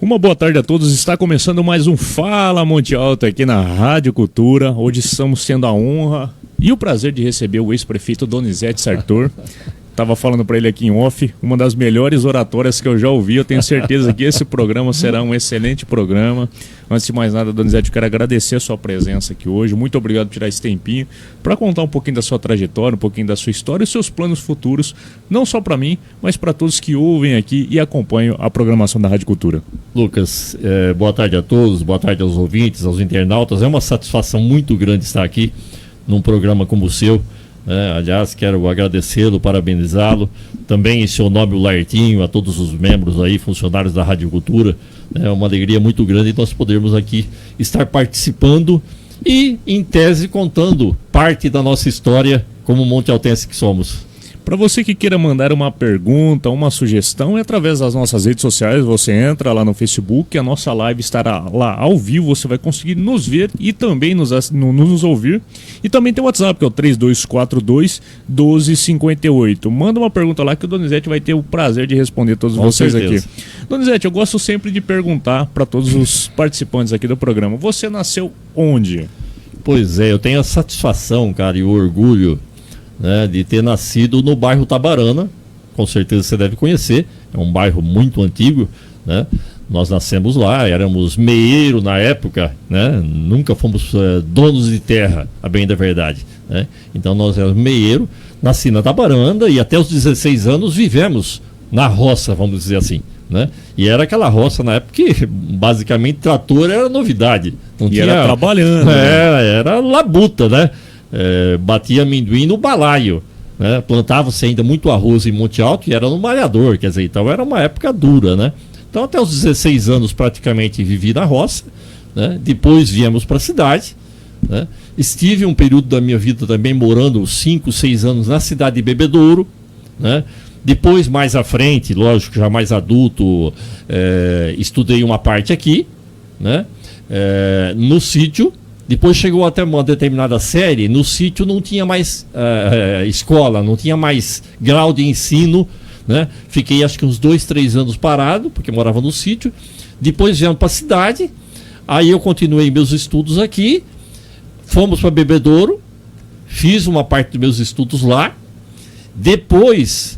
Uma boa tarde a todos, está começando mais um Fala Monte Alto aqui na Rádio Cultura. Hoje estamos tendo a honra e o prazer de receber o ex-prefeito Donizete Sartor. Estava falando para ele aqui em off, uma das melhores oratórias que eu já ouvi. Eu tenho certeza que esse programa será um excelente programa. Antes de mais nada, Donizete, eu quero agradecer a sua presença aqui hoje. Muito obrigado por tirar esse tempinho para contar um pouquinho da sua trajetória, um pouquinho da sua história e seus planos futuros, não só para mim, mas para todos que ouvem aqui e acompanham a programação da Rádio Cultura. Lucas, boa tarde a todos, boa tarde aos ouvintes, aos internautas. É uma satisfação muito grande estar aqui num programa como o seu. Aliás, quero agradecê-lo, parabenizá-lo, também em seu nome o Laertinho, a todos os membros aí, funcionários da Rádio Cultura. É uma alegria muito grande nós podermos aqui estar participando e, em tese, contando parte da nossa história como Monte Altense que somos. Para você que queira mandar uma pergunta, uma sugestão, é através das nossas redes sociais. Você entra lá no Facebook, a nossa live estará lá ao vivo, você vai conseguir nos ver e também nos ouvir. E também tem o WhatsApp, que é o 3242-1258. Manda uma pergunta lá que o Donizete vai ter o prazer de responder todos vocês aqui. Donizete, eu gosto sempre de perguntar para todos os participantes aqui do programa: você nasceu onde? Pois é, eu tenho a satisfação, cara, e o orgulho, de ter nascido no bairro Tabarana. Com certeza você deve conhecer, é um bairro muito antigo, né? Nós nascemos lá, éramos meeiro na época, né? Nunca fomos donos de terra, a bem da verdade, né? Então nós éramos meeiro, nasci na Tabarana e até os 16 anos vivemos na roça, vamos dizer assim, né? E era aquela roça na época que basicamente trator era novidade. Não tinha... era trabalhando. Era labuta, né? Batia amendoim no balaio, né? Plantava-se ainda muito arroz em Monte Alto e era no malhador, quer dizer, então era uma época dura, né? Então até os 16 anos praticamente vivi na roça, né? Depois viemos para a cidade, né? Estive um período da minha vida também morando 5, 6 anos na cidade de Bebedouro, né? Depois, mais à frente, lógico, já mais adulto, estudei uma parte aqui, né? No sítio. Depois chegou até uma determinada série, no sítio não tinha mais escola, não tinha mais grau de ensino, né? Fiquei acho que uns 2, 3 anos parado, porque morava no sítio. Depois viemos para a cidade, aí eu continuei meus estudos aqui, fomos para Bebedouro, fiz uma parte dos meus estudos lá. Depois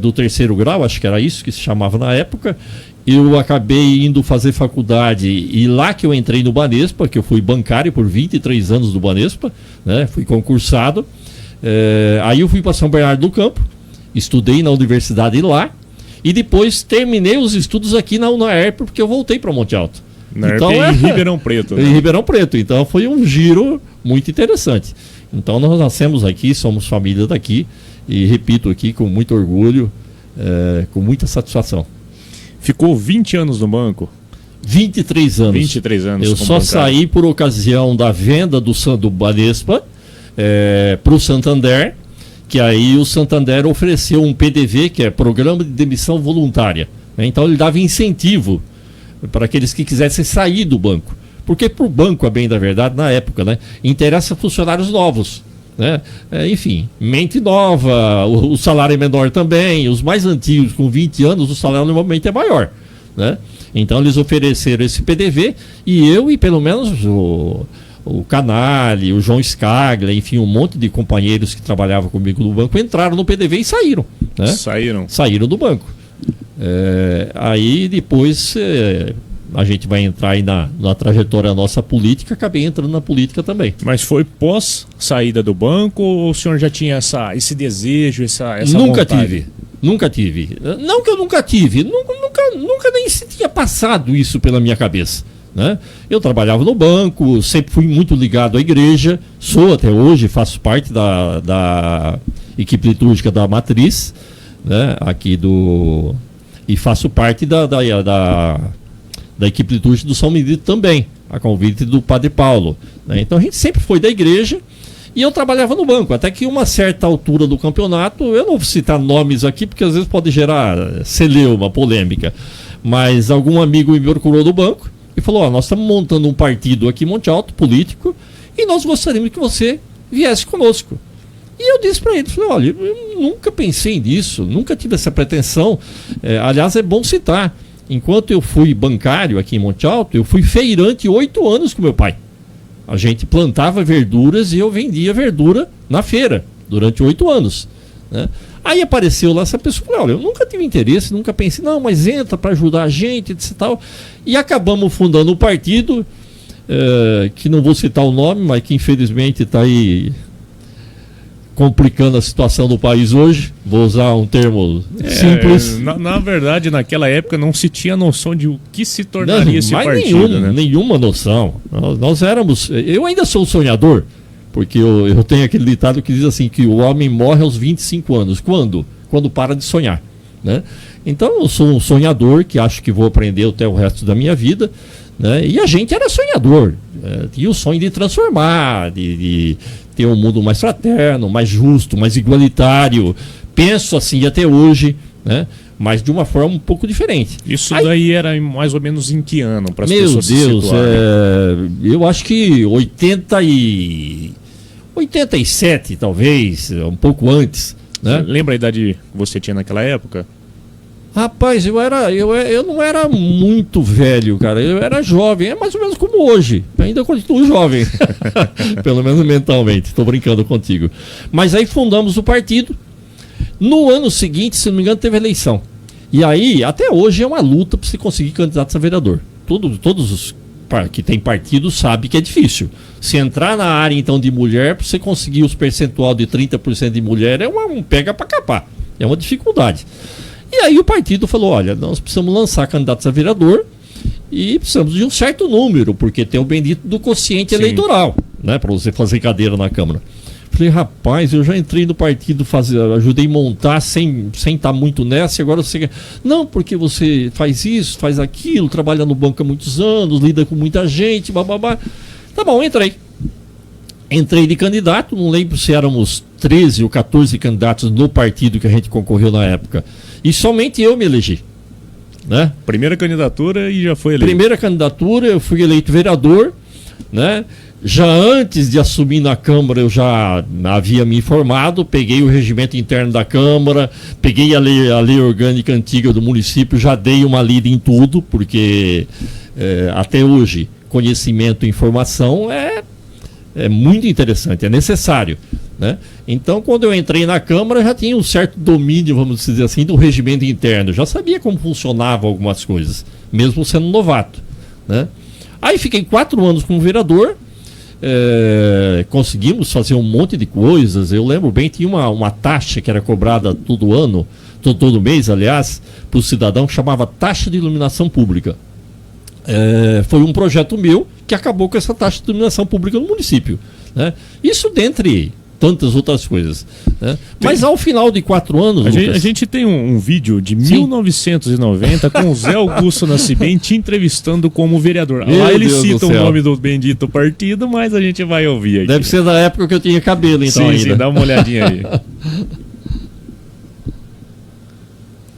do terceiro grau, acho que era isso que se chamava na época, eu acabei indo fazer faculdade e lá que eu entrei no Banespa, que eu fui bancário por 23 anos do Banespa, né? Fui concursado. Aí eu fui para São Bernardo do Campo, estudei na universidade lá e depois terminei os estudos aqui na UNAERP, porque eu voltei para Monte Alto. Então, em Ribeirão Preto. Né? Em Ribeirão Preto, então foi um giro muito interessante. Então nós nascemos aqui, somos família daqui e repito aqui com muito orgulho, com muita satisfação. Ficou 20 anos no banco? 23 anos. 23 anos. Eu só saí por ocasião da venda do Banespa para o Santander, que aí o Santander ofereceu um PDV, que é Programa de Demissão Voluntária, né? Então ele dava incentivo para aqueles que quisessem sair do banco. Porque para o banco, a bem da verdade, na época, né, interessa funcionários novos, né? Enfim, mente nova, o salário é menor também. Os mais antigos, com 20 anos, o salário normalmente é maior, né? Então eles ofereceram esse PDV e eu e pelo menos o Canali, o João Scaglia, enfim, um monte de companheiros que trabalhavam comigo no banco entraram no PDV e saíram, né? Saíram do banco. Aí depois a gente vai entrar aí na trajetória nossa política, acabei entrando na política também. Mas foi pós saída do banco ou o senhor já tinha esse desejo, essa Nunca vontade? Nunca tive. Não que eu nunca tive, nunca nem se tinha passado isso pela minha cabeça, né? Eu trabalhava no banco, sempre fui muito ligado à igreja, sou até hoje, faço parte da equipe litúrgica da Matriz, né? E faço parte da equipe litúrgica do São Benedito também, a convite do Padre Paulo, né? Então a gente sempre foi da igreja e eu trabalhava no banco, até que uma certa altura do campeonato, eu não vou citar nomes aqui porque às vezes pode gerar celeuma, polêmica, mas algum amigo me procurou do banco e falou: nós estamos montando um partido aqui em Monte Alto, político, e nós gostaríamos que você viesse conosco. E eu disse para ele, falei: olha, eu nunca pensei nisso, nunca tive essa pretensão. Aliás, é bom citar, enquanto eu fui bancário aqui em Monte Alto, eu fui feirante 8 anos com meu pai. A gente plantava verduras e eu vendia verdura na feira durante 8 anos, né? Aí apareceu lá essa pessoa, falei, olha, eu nunca tive interesse, nunca pensei, não, mas entra para ajudar a gente, etc. Tal. E acabamos fundando um partido, que não vou citar o nome, mas que infelizmente está aí complicando a situação do país hoje. Vou usar um termo simples. Na verdade, naquela época não se tinha noção de o que se tornaria esse partido. Nenhuma noção. Nós éramos... Eu ainda sou sonhador, porque eu tenho aquele ditado que diz assim, que o homem morre aos 25 anos. Quando? Quando para de sonhar, né? Então eu sou um sonhador que acho que vou aprender até o resto da minha vida, né? E a gente era sonhador, tinha o sonho de transformar, de ter um mundo mais fraterno, mais justo, mais igualitário. Penso assim até hoje, né? Mas de uma forma um pouco diferente. Isso daí era mais ou menos em que ano, para as meu pessoas Deus, se situarem? eu acho que 87 talvez, um pouco antes, né? Lembra a idade que você tinha naquela época? Rapaz, eu não era muito velho, cara. Eu era jovem, é mais ou menos como hoje. Eu ainda continuo jovem, pelo menos mentalmente. Estou brincando contigo. Mas aí fundamos o partido. No ano seguinte, se não me engano, teve eleição. E aí, até hoje, é uma luta para se conseguir candidato a vereador. Todos os que tem partido sabem que é difícil. Se entrar na área, então, de mulher, para você conseguir os percentual de 30% de mulher, é um pega para capar. É uma dificuldade. E aí o partido falou, olha, nós precisamos lançar candidatos a vereador e precisamos de um certo número, porque tem o bendito do quociente eleitoral, né, para você fazer cadeira na Câmara. Falei, rapaz, eu já entrei no partido, ajudei a montar sem estar muito nessa, e agora você... Não, porque você faz isso, faz aquilo, trabalha no banco há muitos anos, lida com muita gente, bababá. Tá bom, entrei. Entrei de candidato, não lembro se éramos 13 ou 14 candidatos no partido que a gente concorreu na época. E somente eu me elegi, né? Primeira candidatura e já foi eleito. Primeira candidatura, eu fui eleito vereador, né? Já antes de assumir na Câmara, eu já havia me informado, peguei o regimento interno da Câmara, peguei a lei orgânica antiga do município, já dei uma lida em tudo, porque até hoje conhecimento e informação é muito interessante, é necessário, né? Então, quando eu entrei na Câmara, já tinha um certo domínio, vamos dizer assim, do regimento interno. Já sabia como funcionavam algumas coisas, mesmo sendo novato, né? Aí fiquei 4 anos como vereador, conseguimos fazer um monte de coisas. Eu lembro bem, tinha uma taxa que era cobrada todo ano, todo mês, aliás, para o cidadão, que chamava taxa de iluminação pública. Foi um projeto meu que acabou com essa taxa de iluminação pública no município, né? Isso dentre tantas outras coisas, né? Mas ao final de 4 anos... A gente tem um vídeo de 1990 com o Zé Augusto Nascimento te entrevistando como vereador. Lá ele cita o nome do bendito partido, mas a gente vai ouvir aqui. Deve ser da época que eu tinha cabelo, então. Sim, dá uma olhadinha aí.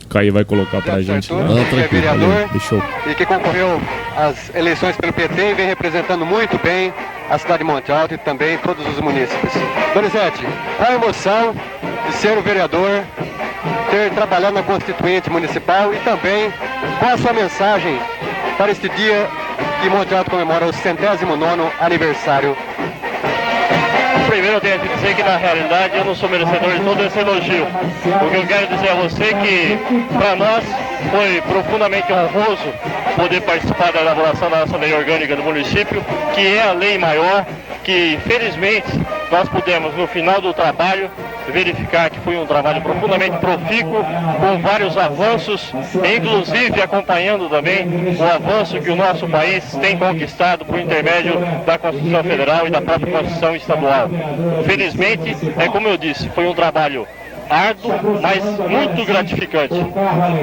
Caio vai colocar pra gente lá. Que é vereador Deixa eu... e que concorreu às eleições pelo PT e vem representando muito bem a cidade de Monte Alto e também todos os munícipes. Donizete, qual a emoção de ser o vereador, ter trabalhado na Constituinte Municipal e também qual a sua mensagem para este dia que Monte Alto comemora o 109º aniversário? Primeiro eu tenho que dizer que na realidade eu não sou merecedor de todo esse elogio. O que eu quero dizer a você é que para nós foi profundamente honroso poder participar da elaboração da nossa lei orgânica do município, que é a lei maior, que felizmente nós pudemos no final do trabalho verificar que foi um trabalho profundamente profícuo, com vários avanços, inclusive acompanhando também o avanço que o nosso país tem conquistado por intermédio da Constituição Federal e da própria Constituição Estadual. Felizmente, como eu disse, foi um trabalho árduo, mas muito gratificante.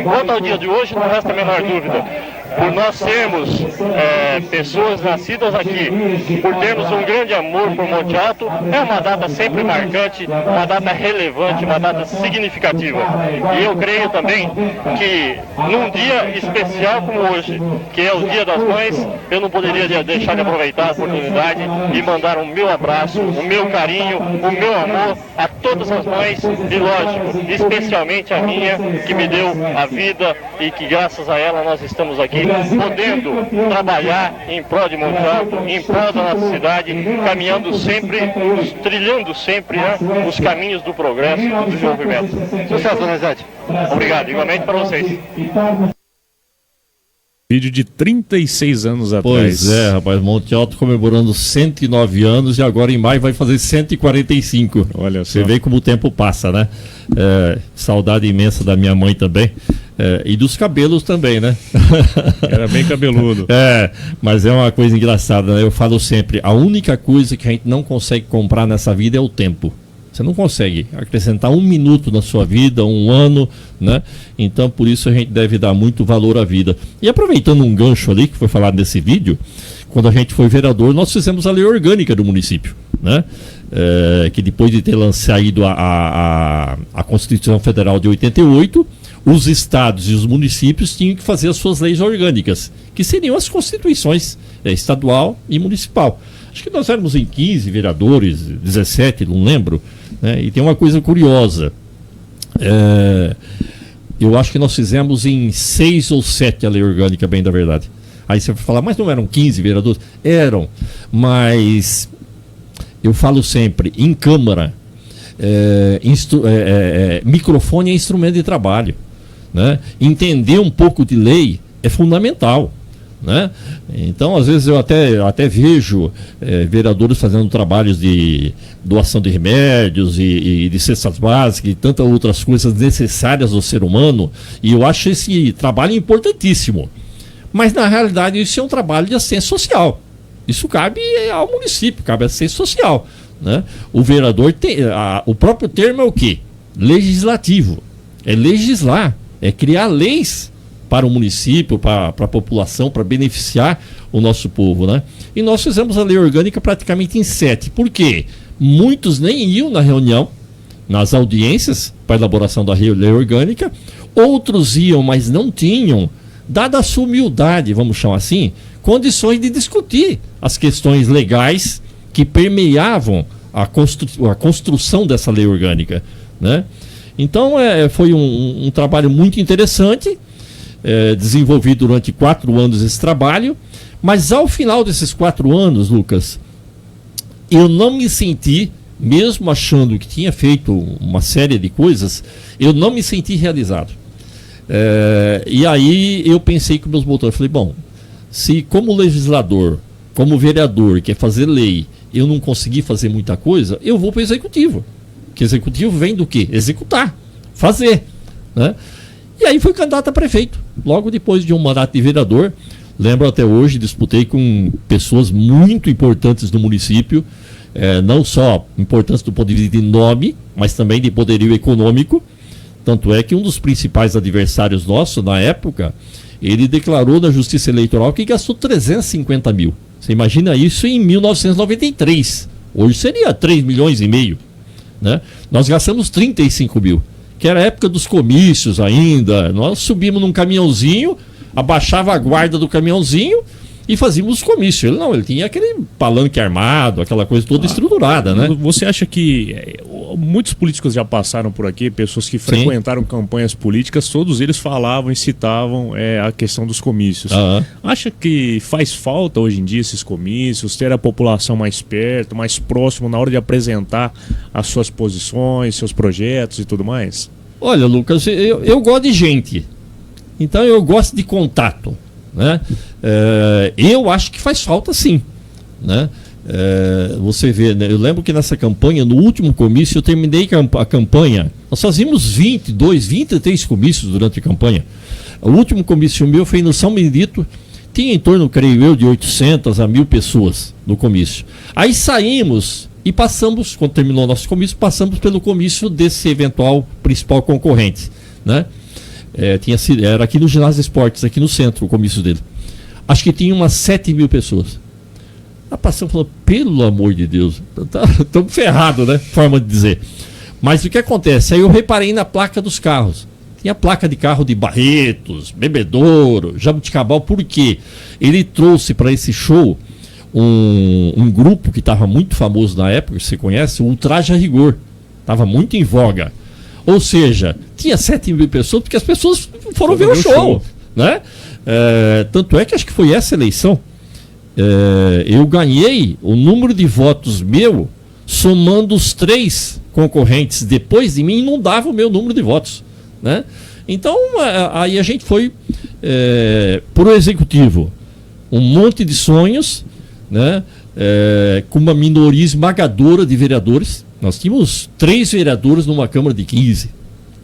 Quanto ao dia de hoje, não resta a menor dúvida. por nós sermos pessoas nascidas aqui, por termos um grande amor por Monte Alto, é uma data sempre marcante, uma data relevante, uma data significativa. E eu creio também que num dia especial como hoje, que é o Dia das Mães, eu não poderia deixar de aproveitar a oportunidade e mandar o meu abraço, o meu carinho, o meu amor a todas as mães e, lógico, especialmente a minha, que me deu a vida e que graças a ela nós estamos aqui podendo trabalhar em prol de Monte Alto, em prol da nossa cidade, caminhando sempre, trilhando sempre, né, os caminhos do progresso e do desenvolvimento. Sucesso, Donizete. Obrigado, igualmente para vocês. Vídeo de 36 anos atrás. Pois é, rapaz, Monte Alto comemorando 109 anos e agora em maio vai fazer 145. Olha só. Você vê como o tempo passa, né? Saudade imensa da minha mãe também. E dos cabelos também, né? Era bem cabeludo. Mas é uma coisa engraçada, né? Eu falo sempre, a única coisa que a gente não consegue comprar nessa vida é o tempo. Você não consegue acrescentar um minuto na sua vida, um ano, né? Então, por isso a gente deve dar muito valor à vida. E aproveitando um gancho ali que foi falado nesse vídeo, quando a gente foi vereador, nós fizemos a lei orgânica do município, né? Que depois de ter saído a Constituição Federal de 88, os estados e os municípios tinham que fazer as suas leis orgânicas, que seriam as constituições estadual e municipal. Acho que nós éramos em 15 vereadores, 17, não lembro, né? E tem uma coisa curiosa, eu acho que nós fizemos em 6 ou 7 a lei orgânica, bem da verdade. Aí você vai falar, mas não eram 15 vereadores? Eram, mas eu falo sempre, em Câmara, microfone é instrumento de trabalho, né? Entender um pouco de lei é fundamental, né? Então, às vezes eu até vejo vereadores fazendo trabalhos de doação de remédios e de cestas básicas e tantas outras coisas necessárias ao ser humano, e eu acho esse trabalho importantíssimo, mas na realidade isso é um trabalho de assistência social, isso cabe ao município, cabe à assistência social, né? O vereador tem, o próprio termo é o quê? Legislativo, é legislar, é criar leis para o município, para a população, para beneficiar o nosso povo, né? E nós fizemos a lei orgânica praticamente em 7. Por quê? Muitos nem iam na reunião, nas audiências para a elaboração da lei orgânica, outros iam, mas não tinham, dada a sua humildade, vamos chamar assim, condições de discutir as questões legais que permeavam a construção dessa lei orgânica, né? Então foi um trabalho muito interessante, desenvolvido durante 4 anos esse trabalho, mas ao final desses 4 anos, Lucas, eu não me senti, mesmo achando que tinha feito uma série de coisas, eu não me senti realizado. E aí eu pensei com meus botões, falei, bom, se como legislador, como vereador, quer fazer lei, eu não consegui fazer muita coisa, eu vou para o executivo. Que executivo vem do quê? Executar, fazer, né? E aí fui candidato a prefeito, logo depois de um mandato de vereador. Lembro até hoje, disputei com pessoas muito importantes do município, não só importantes do ponto de vista de nome, mas também de poderio econômico. Tanto é que um dos principais adversários nossos, na época, ele declarou na Justiça Eleitoral que gastou 350 mil. Você imagina isso em 1993. Hoje seria 3 milhões e meio. Né? Nós gastamos 35 mil, que era a época dos comícios ainda. Nós subimos num caminhãozinho, abaixava a guarda do caminhãozinho e fazíamos os comícios. Ele tinha aquele palanque armado, aquela coisa toda estruturada, né? Você acha que muitos políticos já passaram por aqui, pessoas que frequentaram campanhas políticas, todos eles falavam e citavam a questão dos comícios. Acha que faz falta hoje em dia esses comícios, ter a população mais perto, mais próximo na hora de apresentar as suas posições, seus projetos e tudo mais? Olha, Lucas, eu gosto de gente, então eu gosto de contato, né? Eu acho que faz falta sim, né? Você vê, né? Eu lembro que nessa campanha, no último comício, eu terminei a campanha. Nós fazíamos 23 comícios durante a campanha. O último comício meu foi no São Benedito, tinha em torno, creio eu, de 800 a 1.000 pessoas no comício. Aí saímos e passamos, quando terminou o nosso comício, passamos pelo comício desse eventual principal concorrente, né? Era aqui no Ginásio Esportes, aqui no centro, o comício dele. Acho que tinha umas 7.000 pessoas. A passão falou, pelo amor de Deus, estamos ferrados, né? Forma de dizer. Mas o que acontece? Aí eu reparei na placa dos carros. Tinha placa de carro de Barretos, Bebedouro, Jabuticabal. Por quê? Ele trouxe para esse show um grupo que estava muito famoso na época, você conhece, o Ultraje a Rigor. Estava muito em voga. Ou seja, tinha 7.000 pessoas, porque as pessoas foram ver o show. Né? Tanto é que acho que foi essa eleição. Eu ganhei o número de votos meu, somando os 3 concorrentes depois de mim, não dava o meu número de votos. Né? Então, aí a gente foi pro executivo. Um monte de sonhos, né? Com uma minoria esmagadora de vereadores. Nós tínhamos 3 vereadores numa Câmara de 15.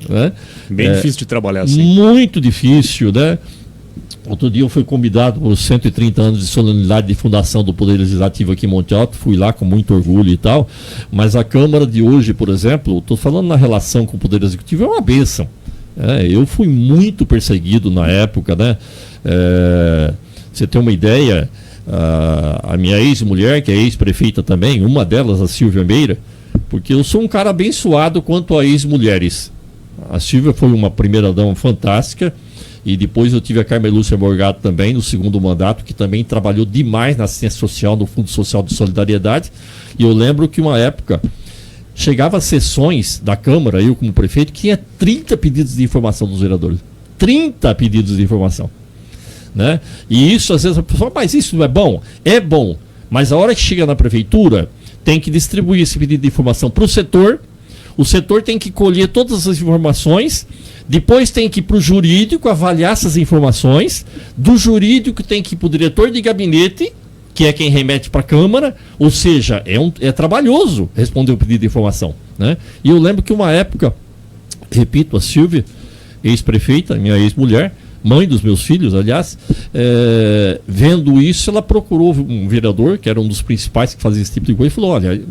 Né? Bem difícil de trabalhar assim. Muito difícil, né? Outro dia eu fui convidado por 130 anos de solenidade de fundação do Poder Legislativo aqui em Monte Alto, fui lá com muito orgulho e tal, mas a Câmara de hoje, por exemplo, estou falando na relação com o Poder Executivo, é uma bênção. Eu fui muito perseguido na época, né? Você tem uma ideia, a minha ex-mulher, que é ex-prefeita também, uma delas, a Silvia Meira, porque eu sou um cara abençoado quanto a ex-mulheres. A Silvia foi uma primeira-dama fantástica, e depois eu tive a Carmen Lúcia Morgado também, no segundo mandato, que também trabalhou demais na assistência social, no Fundo Social de Solidariedade. E eu lembro que uma época chegava a sessões da Câmara, eu como prefeito, que tinha 30 pedidos de informação dos vereadores. 30 pedidos de informação. Né? E isso, às vezes, a pessoa, mas isso não é bom? É bom, mas a hora que chega na prefeitura, tem que distribuir esse pedido de informação para o setor tem que colher todas as informações, depois tem que ir para o jurídico avaliar essas informações, do jurídico tem que ir para o diretor de gabinete, que é quem remete para a Câmara, ou seja, é trabalhoso responder o pedido de informação. Né? E eu lembro que uma época, repito, a Silvia, ex-prefeita, minha ex-mulher, mãe dos meus filhos, aliás, vendo isso, ela procurou um vereador, que era um dos principais que fazia esse tipo de coisa, e falou, olha,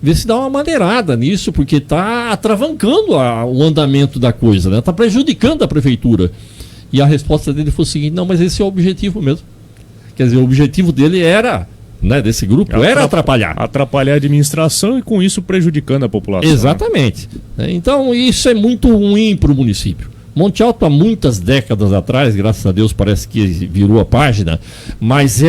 vê se dá uma maneirada nisso, porque está atravancando o andamento da coisa, né? Está prejudicando a prefeitura. E a resposta dele foi o seguinte, não, mas esse é o objetivo mesmo. Quer dizer, o objetivo dele era, né, desse grupo, era atrapalhar. Atrapalhar a administração e com isso prejudicando a população. Exatamente. Né? Então isso é muito ruim para o município. Monte Alto, há muitas décadas atrás, graças a Deus, parece que virou a página, mas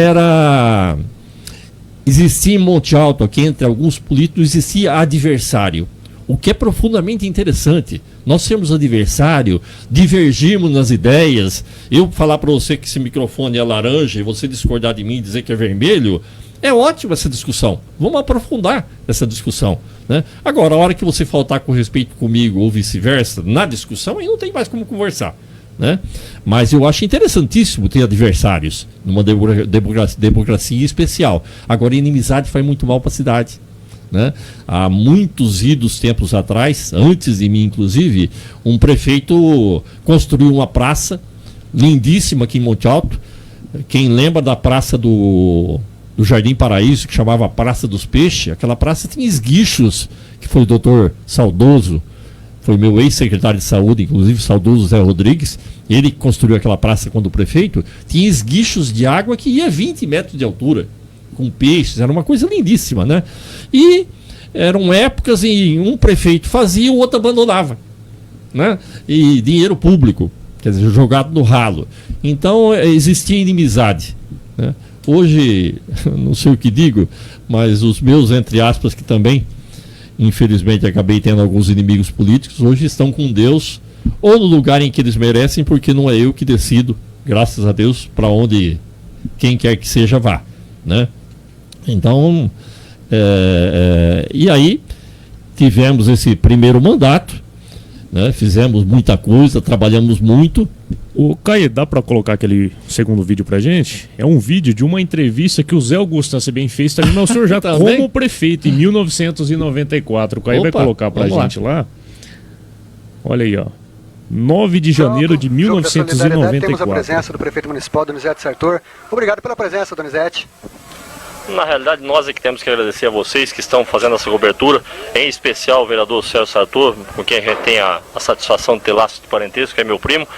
existia em Monte Alto, aqui entre alguns políticos, existia adversário, o que é profundamente interessante. Nós sermos adversário, divergirmos nas ideias, eu falar para você que esse microfone é laranja e você discordar de mim e dizer que é vermelho, é ótima essa discussão. Vamos aprofundar essa discussão. Né? Agora, a hora que você faltar com respeito comigo ou vice-versa, na discussão, aí não tem mais como conversar. Né? Mas eu acho interessantíssimo ter adversários numa democracia especial. Agora, inimizade faz muito mal para a cidade. Né? Há muitos idos tempos atrás, antes de mim inclusive, um prefeito construiu uma praça lindíssima aqui em Monte Alto. Quem lembra da praça do Jardim Paraíso, que chamava Praça dos Peixes, aquela praça tinha esguichos, que foi o doutor saudoso, foi meu ex-secretário de saúde, inclusive saudoso Zé Rodrigues, ele construiu aquela praça quando prefeito, tinha esguichos de água que ia 20 metros de altura, com peixes, era uma coisa lindíssima, né? E eram épocas em um prefeito fazia, o outro abandonava, né? E dinheiro público, quer dizer, jogado no ralo. Então existia inimizade, né? Hoje, não sei o que digo, mas os meus, entre aspas, que também, infelizmente, acabei tendo alguns inimigos políticos, hoje estão com Deus, ou no lugar em que eles merecem, porque não é eu que decido, graças a Deus, para onde quem quer que seja vá. Né? Então, e aí, tivemos esse primeiro mandato, né? Fizemos muita coisa, trabalhamos muito. O Caio, dá para colocar aquele segundo vídeo pra gente? É um vídeo de uma entrevista que o Zé Augusto Nascimento fez também, mas o senhor já como prefeito em 1994. O Caio vai colocar pra gente lá. Olha aí, ó. 9 de janeiro de 1994. Temos a presença do prefeito municipal, Donizete Sartor. Obrigado pela presença, Donizete. Na realidade, nós é que temos que agradecer a vocês que estão fazendo essa cobertura, em especial o vereador Celso Sartor, com quem a gente tem a satisfação de ter laço de parentesco, que é meu primo,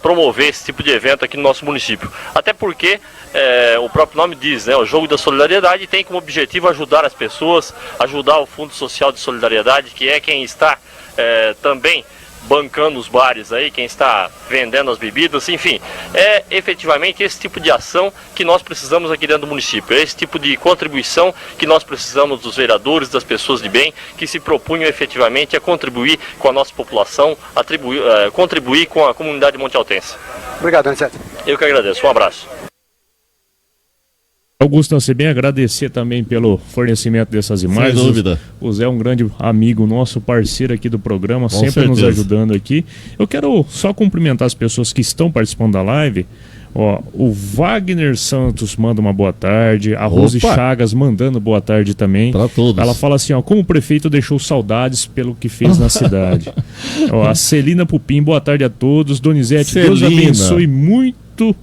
promover esse tipo de evento aqui no nosso município. Até porque o próprio nome diz, né, o Jogo da Solidariedade tem como objetivo ajudar as pessoas, ajudar o Fundo Social de Solidariedade, que é quem está também bancando os bares aí, quem está vendendo as bebidas, enfim, é efetivamente esse tipo de ação que nós precisamos aqui dentro do município, é esse tipo de contribuição que nós precisamos dos vereadores, das pessoas de bem, que se propunham efetivamente a contribuir com a nossa população, contribuir com a comunidade montealtense. Obrigado, Donizete. Eu que agradeço, um abraço. Augusto Ancebem, agradecer também pelo fornecimento dessas imagens. Sem dúvida. O Zé é um grande amigo nosso, parceiro aqui do programa, Com sempre certeza. nos ajudando aqui. Eu quero só cumprimentar as pessoas que estão participando da live. Ó, o Wagner Santos manda uma boa tarde, a Rose Chagas mandando boa tarde também. Para todos. Ela fala assim, ó, como o prefeito deixou saudades pelo que fez na cidade. Ó, a Celina Pupim, boa tarde a todos. Donizete, Deus Celina. abençoe muito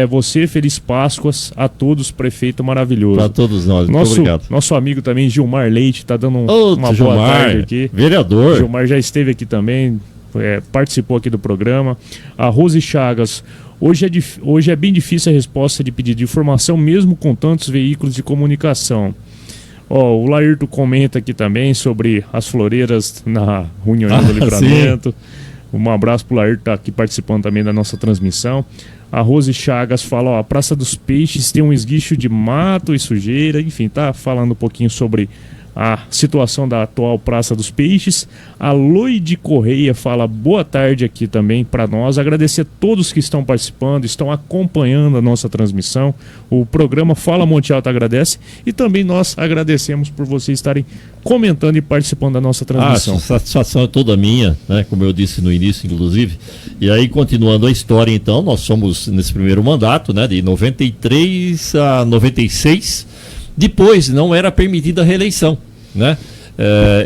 você, feliz Páscoas a todos, prefeito maravilhoso. Para todos nós, muito obrigado. Nosso amigo também, Gilmar Leite, tá dando uma boa Gilmar, tarde aqui. vereador. Gilmar já esteve aqui também, participou aqui do programa. A Rose Chagas, hoje é bem difícil a resposta de pedido de informação, mesmo com tantos veículos de comunicação. Ó, o Laírto comenta aqui também sobre as floreiras na União do Livramento. Sim. Um abraço pro Laírto, tá aqui participando também da nossa transmissão. A Rose Chagas fala, ó, a Praça dos Peixes tem um esguicho de mato e sujeira, enfim, tá falando um pouquinho sobre a situação da atual Praça dos Peixes. A Loide Correia fala boa tarde aqui também para nós. Agradecer a todos que estão participando, estão acompanhando a nossa transmissão. O programa Fala Monte Alto agradece e também nós agradecemos por vocês estarem comentando e participando da nossa transmissão. A satisfação é toda minha, né? Como eu disse no início, inclusive. E aí, continuando a história, então, nós somos nesse primeiro mandato, né? De 93 a 96. Depois não era permitida a reeleição, né?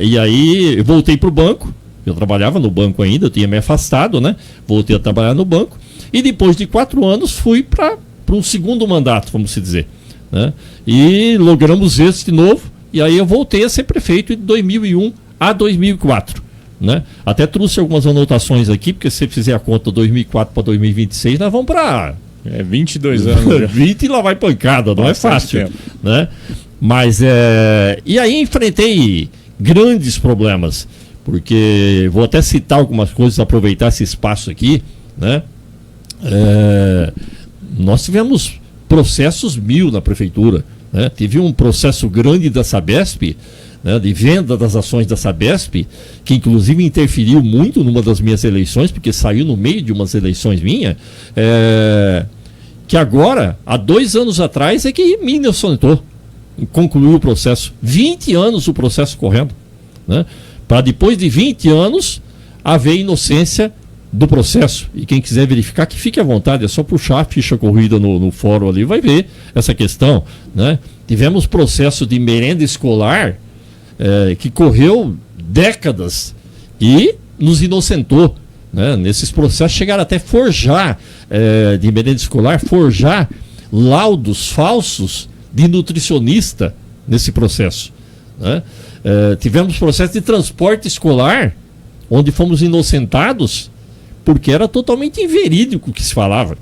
E aí eu voltei para o banco, eu trabalhava no banco ainda, eu tinha me afastado, né? Voltei a trabalhar no banco e depois de 4 anos fui para um segundo mandato, vamos dizer, né? E logramos esse de novo e aí eu voltei a ser prefeito de 2001 a 2004, né? Até trouxe algumas anotações aqui, porque se você fizer a conta 2004 para 2026, nós vamos para... 22 anos. 20 e lá vai pancada, não é fácil, né? Mas e aí enfrentei grandes problemas, porque vou até citar algumas coisas, aproveitar esse espaço aqui, né? Nós tivemos processos 1000 na prefeitura, né? Tive um processo grande da Sabesp, né, de venda das ações da Sabesp, que inclusive interferiu muito numa das minhas eleições, porque saiu no meio de umas eleições minhas, que agora, há 2 anos atrás, é que me inocentou, concluiu o processo. 20 anos o processo correndo, né, para depois de 20 anos haver inocência do processo. E quem quiser verificar, que fique à vontade, é só puxar a ficha corrida no fórum ali, vai ver essa questão, né? Tivemos processo de merenda escolar que correu décadas e nos inocentou, né? Nesses processos chegaram até forjar de merenda escolar, forjar laudos falsos de nutricionista nesse processo, né? Tivemos processo de transporte escolar onde fomos inocentados porque era totalmente inverídico o que se falava.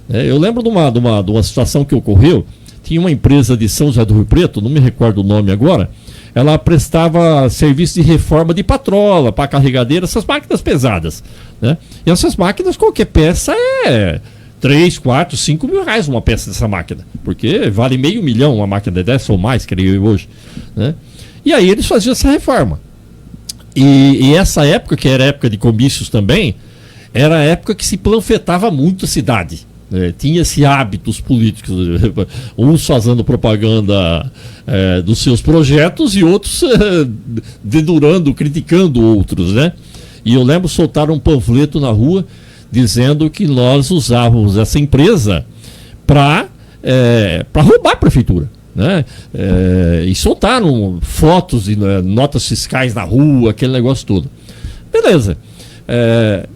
Eu lembro de uma situação que ocorreu. Tinha uma empresa de São José do Rio Preto, não me recordo o nome agora, ela prestava serviço de reforma de patrola, para carregadeira, essas máquinas pesadas, né? E essas máquinas, qualquer peça é 3, 4, 5 mil reais uma peça dessa máquina, porque vale $500 mil uma máquina dessa ou mais, creio eu hoje, né? E aí eles faziam essa reforma. E essa época, que era época de comícios também, era a época que se panfletava muito a cidade. Tinha-se hábitos políticos, uns fazendo propaganda dos seus projetos e outros dedurando, criticando outros, né? E eu lembro soltar um panfleto na rua dizendo que nós usávamos essa empresa para roubar a prefeitura, né? E soltaram fotos e notas fiscais na rua, aquele negócio todo. Beleza.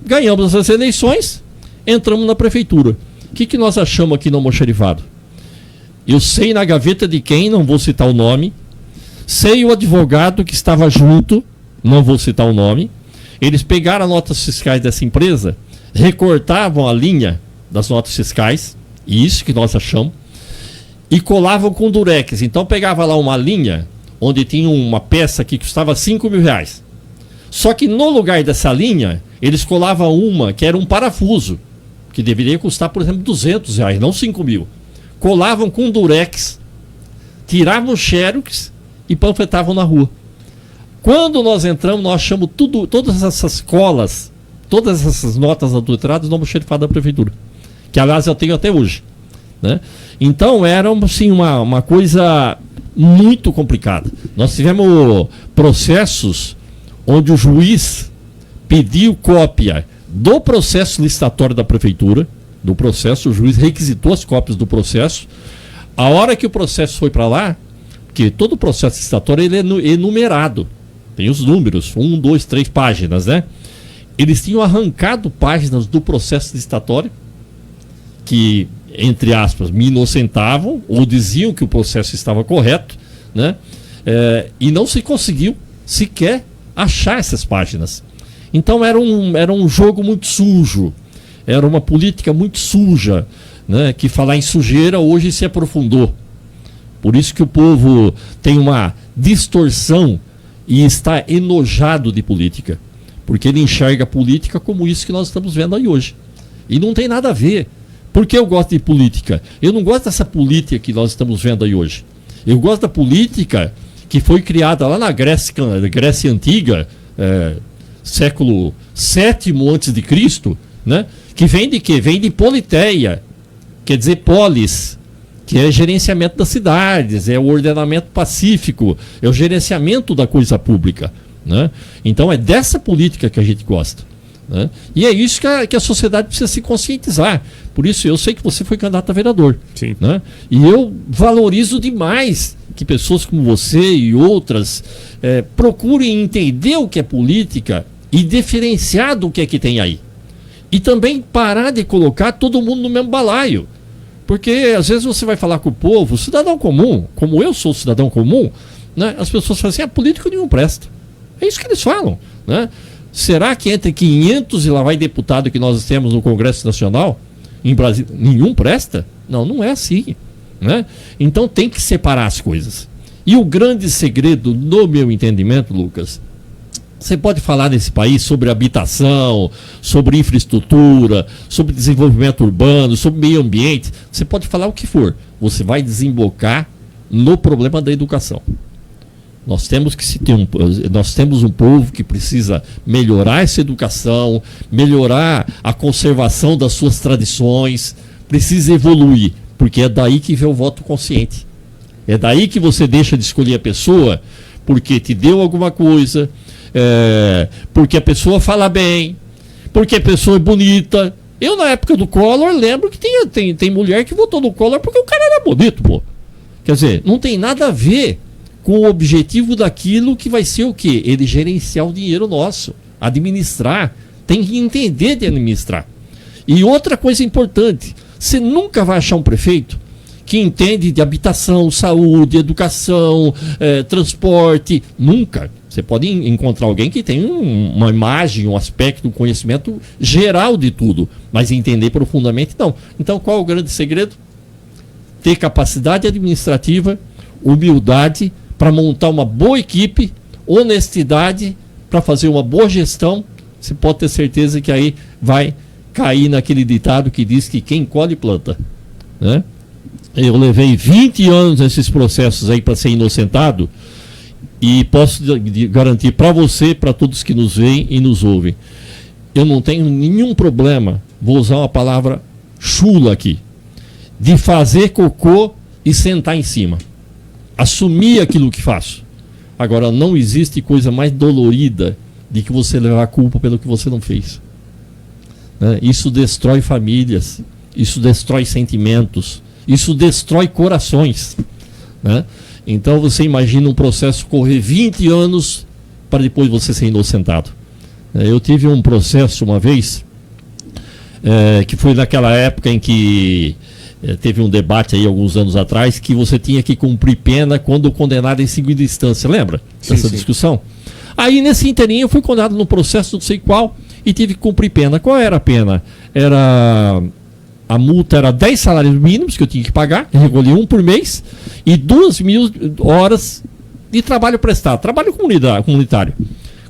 Ganhamos as eleições, entramos na prefeitura. O que nós achamos aqui no almoxarifado? Eu sei na gaveta de quem, não vou citar o nome. Sei o advogado que estava junto, não vou citar o nome. Eles pegaram as notas fiscais dessa empresa, recortavam a linha das notas fiscais, isso que nós achamos, e colavam com durex. Então pegava lá uma linha onde tinha uma peça que custava R$5.000. Só que no lugar dessa linha, eles colavam uma que era um parafuso, que deveria custar, por exemplo, R$200, não 5.000. Colavam com durex, tiravam xerox e panfletavam na rua. Quando nós entramos, nós achamos todas essas colas, todas essas notas adulteradas no almoxerifado da prefeitura, que aliás eu tenho até hoje, né? Então era assim, uma coisa muito complicada. Nós tivemos processos onde o juiz pediu cópia do processo licitatório da prefeitura, do processo, o juiz requisitou as cópias do processo. A hora que o processo foi para lá, porque todo o processo licitatório ele é enumerado, tem os números, 1, 2, 3 páginas, né? Eles tinham arrancado páginas do processo licitatório que, entre aspas, me inocentavam ou diziam que o processo estava correto, né? E não se conseguiu sequer achar essas páginas. Então era um jogo muito sujo, era uma política muito suja, né? Que falar em sujeira hoje se aprofundou. Por isso que o povo tem uma distorção e está enojado de política, porque ele enxerga a política como isso que nós estamos vendo aí hoje. E não tem nada a ver. Por que eu gosto de política? Eu não gosto dessa política que nós estamos vendo aí hoje. Eu gosto da política que foi criada lá na Grécia Antiga, século VII a.C., né? Que vem de quê? Vem de politeia, quer dizer polis, que é gerenciamento das cidades, é o ordenamento pacífico, é o gerenciamento da coisa pública, né? Então é dessa política que a gente gosta, né? E é isso que a sociedade precisa se conscientizar. Por isso eu sei que você foi candidato a vereador. Sim. Né? E eu valorizo demais que pessoas como você e outras procurem entender o que é política e diferenciar do que é que tem aí. E também parar de colocar todo mundo no mesmo balaio. Porque às vezes você vai falar com o povo, cidadão comum, como eu sou cidadão comum, né? As pessoas falam assim, político nenhum presta. É isso que eles falam, né? Será que entre 500 e lá vai deputado que nós temos no Congresso Nacional, em Brasil, nenhum presta? Não, não é assim, né? Então tem que separar as coisas. E o grande segredo, no meu entendimento, Lucas, você pode falar nesse país sobre habitação, sobre infraestrutura, sobre desenvolvimento urbano, sobre meio ambiente, você pode falar o que for, você vai desembocar no problema da educação. Nós temos um povo que precisa melhorar essa educação, melhorar a conservação das suas tradições, precisa evoluir, porque é daí que vem o voto consciente. É daí que você deixa de escolher a pessoa porque te deu alguma coisa, porque a pessoa fala bem, porque a pessoa é bonita. Eu, na época do Collor, lembro que tem mulher que votou no Collor porque o cara era bonito, pô. Quer dizer, não tem nada a ver com o objetivo daquilo que vai ser o quê? Ele gerenciar o dinheiro nosso, administrar, tem que entender de administrar. E outra coisa importante, você nunca vai achar um prefeito que entende de habitação, saúde, educação, transporte, nunca. Você pode encontrar alguém que tem uma imagem, um aspecto, um conhecimento geral de tudo, mas entender profundamente não. Então qual é o grande segredo? Ter capacidade administrativa, humildade, para montar uma boa equipe, honestidade, para fazer uma boa gestão. Você pode ter certeza que aí vai cair naquele ditado que diz que quem colhe planta, né? Eu levei 20 anos nesses processos aí para ser inocentado e posso garantir para você, para todos que nos veem e nos ouvem, eu não tenho nenhum problema, vou usar uma palavra chula aqui, de fazer cocô e sentar em cima. Assumir aquilo que faço. Agora, não existe coisa mais dolorida de que você levar a culpa pelo que você não fez, né? Isso destrói famílias, isso destrói sentimentos, isso destrói corações, né? Então você imagina um processo correr 20 anos para depois você ser inocentado. Eu tive um processo uma vez, que foi naquela época em que teve um debate aí alguns anos atrás que você tinha que cumprir pena quando condenado em segunda instância, lembra dessa discussão? Aí nesse inteirinho eu fui condenado no processo não sei qual e tive que cumprir pena. Qual era a pena? A multa era 10 salários mínimos que eu tinha que pagar, eu recolhi um por mês, e 2.000 horas de trabalho prestado, trabalho comunitário.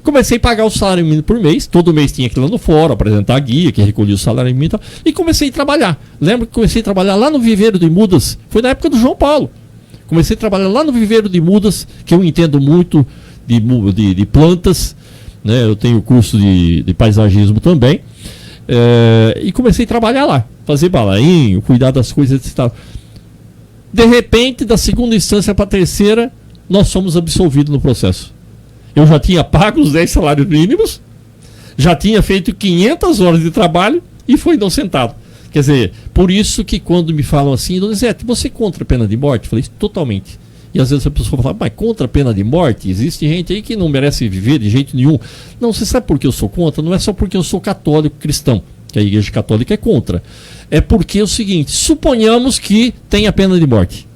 Comecei a pagar o salário mínimo por mês, todo mês tinha que ir lá no fórum, apresentar a guia, que recolhia o salário mínimo e tal, e comecei a trabalhar. Lembro que comecei a trabalhar lá no Viveiro de Mudas, foi na época do João Paulo. Comecei a trabalhar lá no Viveiro de Mudas, que eu entendo muito de plantas, né? Eu tenho curso de paisagismo também, e comecei a trabalhar lá, fazer balainho, cuidar das coisas e tal. De repente, da segunda instância para a terceira, nós somos absolvidos no processo. Eu já tinha pago os 10 salários mínimos, já tinha feito 500 horas de trabalho e foi inocentado. Quer dizer, por isso que quando me falam assim, Donizete, você é contra a pena de morte? Eu falei, totalmente. E às vezes a pessoa fala, mas contra a pena de morte? Existe gente aí que não merece viver de jeito nenhum. Não, você sabe por que eu sou contra? Não é só porque eu sou católico cristão, que a Igreja Católica é contra. É porque é o seguinte, suponhamos que tem a pena de morte.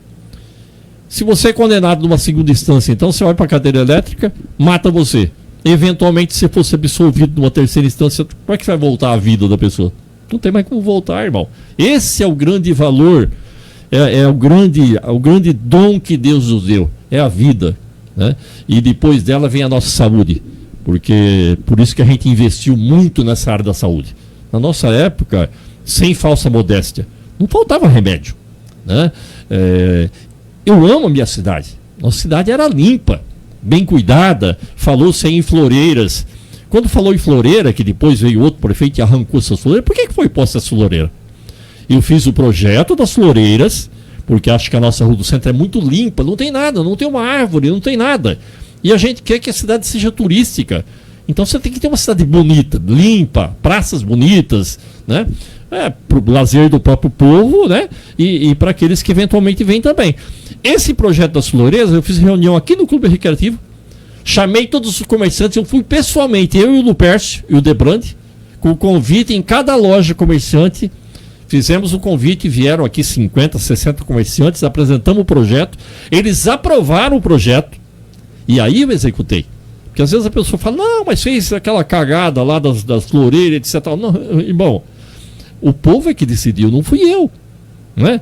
Se você é condenado numa segunda instância, então você vai para a cadeira elétrica, mata você. Eventualmente, se fosse absolvido numa terceira instância, como é que vai voltar a vida da pessoa? Não tem mais como voltar, irmão. Esse é o grande valor, é o grande dom que Deus nos deu, é a vida, né? E depois dela vem a nossa saúde, porque por isso que a gente investiu muito nessa área da saúde. Na nossa época, sem falsa modéstia, não faltava remédio, né? Eu amo a minha cidade. Nossa cidade era limpa, bem cuidada, falou-se em floreiras. Quando falou em floreira, que depois veio outro prefeito e arrancou essas floreiras, por que foi posta essa floreira? Eu fiz o projeto das floreiras, porque acho que a nossa rua do centro é muito limpa, não tem nada, não tem uma árvore, não tem nada. E a gente quer que a cidade seja turística. Então você tem que ter uma cidade bonita, limpa, praças bonitas, né? Para o lazer do próprio povo, né? E para aqueles que eventualmente vêm também. Esse projeto das floreiras, eu fiz reunião aqui no Clube Recreativo, chamei todos os comerciantes, eu fui pessoalmente, eu e o Lupercio e o Debrandi, com o convite em cada loja comerciante, fizemos o convite, vieram aqui 50, 60 comerciantes, apresentamos o projeto, eles aprovaram o projeto, e aí eu executei. Porque às vezes a pessoa fala, não, mas fez aquela cagada lá das floreiras, etc. Não, irmão, o povo é que decidiu, não fui eu, né?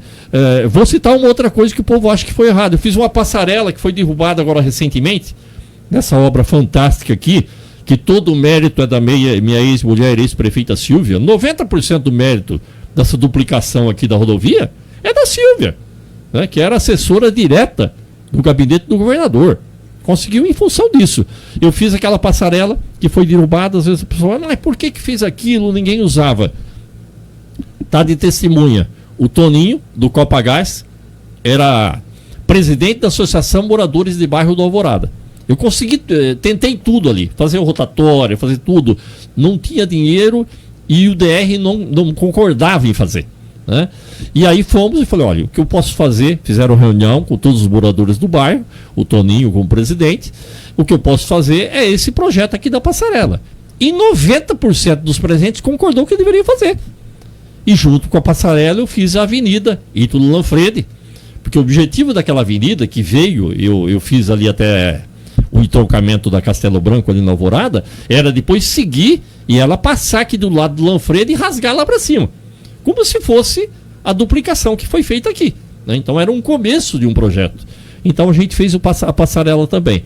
Vou citar uma outra coisa que o povo acha que foi errado. Eu fiz uma passarela que foi derrubada agora recentemente, nessa obra fantástica aqui, que todo o mérito é da minha ex-mulher, ex-prefeita Silvia. 90% do mérito dessa duplicação aqui da rodovia é da Silvia, né? Que era assessora direta do gabinete do governador. Conseguiu em função disso. Eu fiz aquela passarela que foi derrubada, às vezes a pessoa fala, mas por que fez aquilo? Ninguém usava. Tá de testemunha. O Toninho, do Copagás, era presidente da Associação Moradores de Bairro do Alvorada. Eu consegui, tentei tudo ali, fazer o rotatório, fazer tudo. Não tinha dinheiro e o DR não concordava em fazer, né? E aí fomos e falei, olha, o que eu posso fazer? Fizeram reunião com todos os moradores do bairro, o Toninho como presidente. O que eu posso fazer é esse projeto aqui da passarela. E 90% dos presentes concordou que eu deveria fazer. E junto com a passarela eu fiz a avenida Ítalo Lanfredi, porque o objetivo daquela avenida que veio, eu fiz ali até o entroncamento da Castelo Branco ali na Alvorada, era depois seguir e ela passar aqui do lado do Lanfredi e rasgar lá para cima, como se fosse a duplicação que foi feita aqui, né? Então era um começo de um projeto. Então a gente fez a passarela também.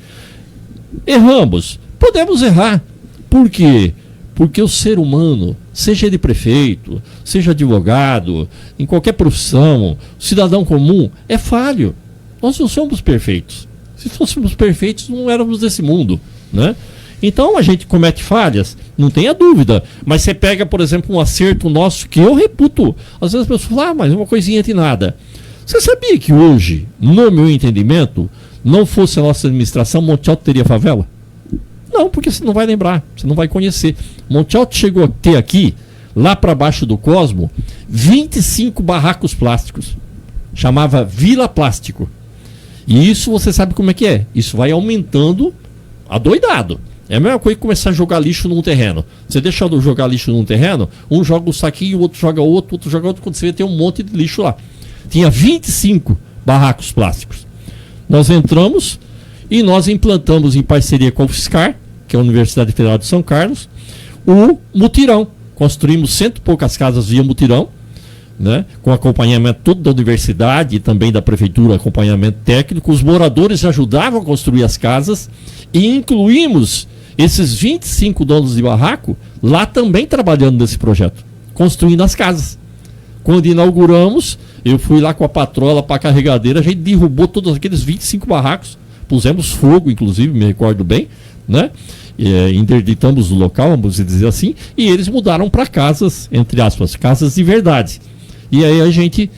Erramos, podemos errar. Por quê? Porque o ser humano, seja ele prefeito, seja advogado, em qualquer profissão, cidadão comum, é falho. Nós não somos perfeitos. Se fôssemos perfeitos, não éramos desse mundo, né? Então a gente comete falhas, não tenha dúvida. Mas você pega, por exemplo, um acerto nosso que eu reputo. Às vezes as pessoas falam, mas uma coisinha de nada. Você sabia que hoje, no meu entendimento, não fosse a nossa administração, Monte Alto teria favela? Não, porque você não vai lembrar, você não vai conhecer. Monte Alto chegou a ter aqui, lá para baixo do Cosmo, 25 barracos plásticos. Chamava Vila Plástico. E isso você sabe como é que é. Isso vai aumentando adoidado. É a mesma coisa que começar a jogar lixo num terreno. Você deixa eu jogar lixo num terreno, um joga um saquinho, o outro joga outro, outro joga outro, quando você vê tem um monte de lixo lá. tinha 25 barracos plásticos. Nós entramos e nós implantamos em parceria com a UFSCar, que é a Universidade Federal de São Carlos, o mutirão. Construímos 100 e poucas casas via mutirão, né, com acompanhamento todo da universidade e também da prefeitura, acompanhamento técnico. Os moradores ajudavam a construir as casas e incluímos esses 25 donos de barraco lá também trabalhando nesse projeto, construindo as casas. Quando inauguramos, eu fui lá com a patrola para a carregadeira, a gente derrubou todos aqueles 25 barracos, pusemos fogo, inclusive, me recordo bem, né? Interditamos o local, vamos dizer assim, e eles mudaram para casas, entre aspas, casas de verdade. E aí a gente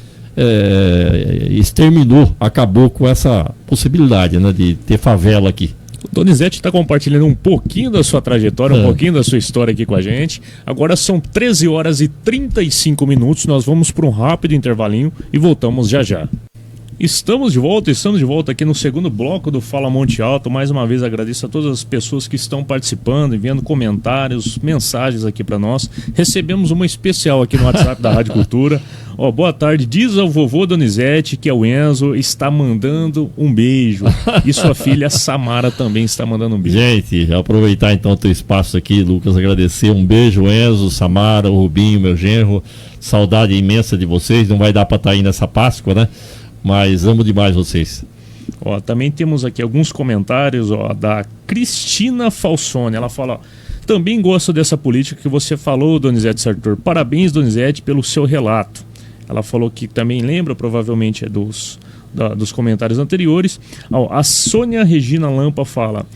exterminou, acabou com essa possibilidade, né, de ter favela aqui. O Donizete está compartilhando um pouquinho da sua trajetória, um pouquinho da sua história aqui com a gente. Agora são 13 horas e 35 minutos, nós vamos para um rápido intervalinho e voltamos já já. Estamos de volta aqui no segundo bloco do Fala Monte Alto. Mais uma vez agradeço a todas as pessoas que estão participando, enviando comentários, mensagens aqui para nós. Recebemos uma especial aqui no WhatsApp da Rádio Cultura. Boa tarde, diz ao vovô Donizete, que é o Enzo, está mandando um beijo. E sua filha Samara também está mandando um beijo. Gente, aproveitar então o teu espaço aqui, Lucas, agradecer. Um beijo, Enzo, Samara, o Rubinho, meu genro. Saudade imensa de vocês. Não vai dar para estar aí nessa Páscoa, né? Mas amo demais vocês. Também temos aqui alguns comentários da Cristina Falsone. Ela fala: também gosto dessa política que você falou, Donizete Sartor. Parabéns, Donizete, pelo seu relato. Ela falou que também lembra, provavelmente, dos comentários anteriores. A Sônia Regina Lampa fala: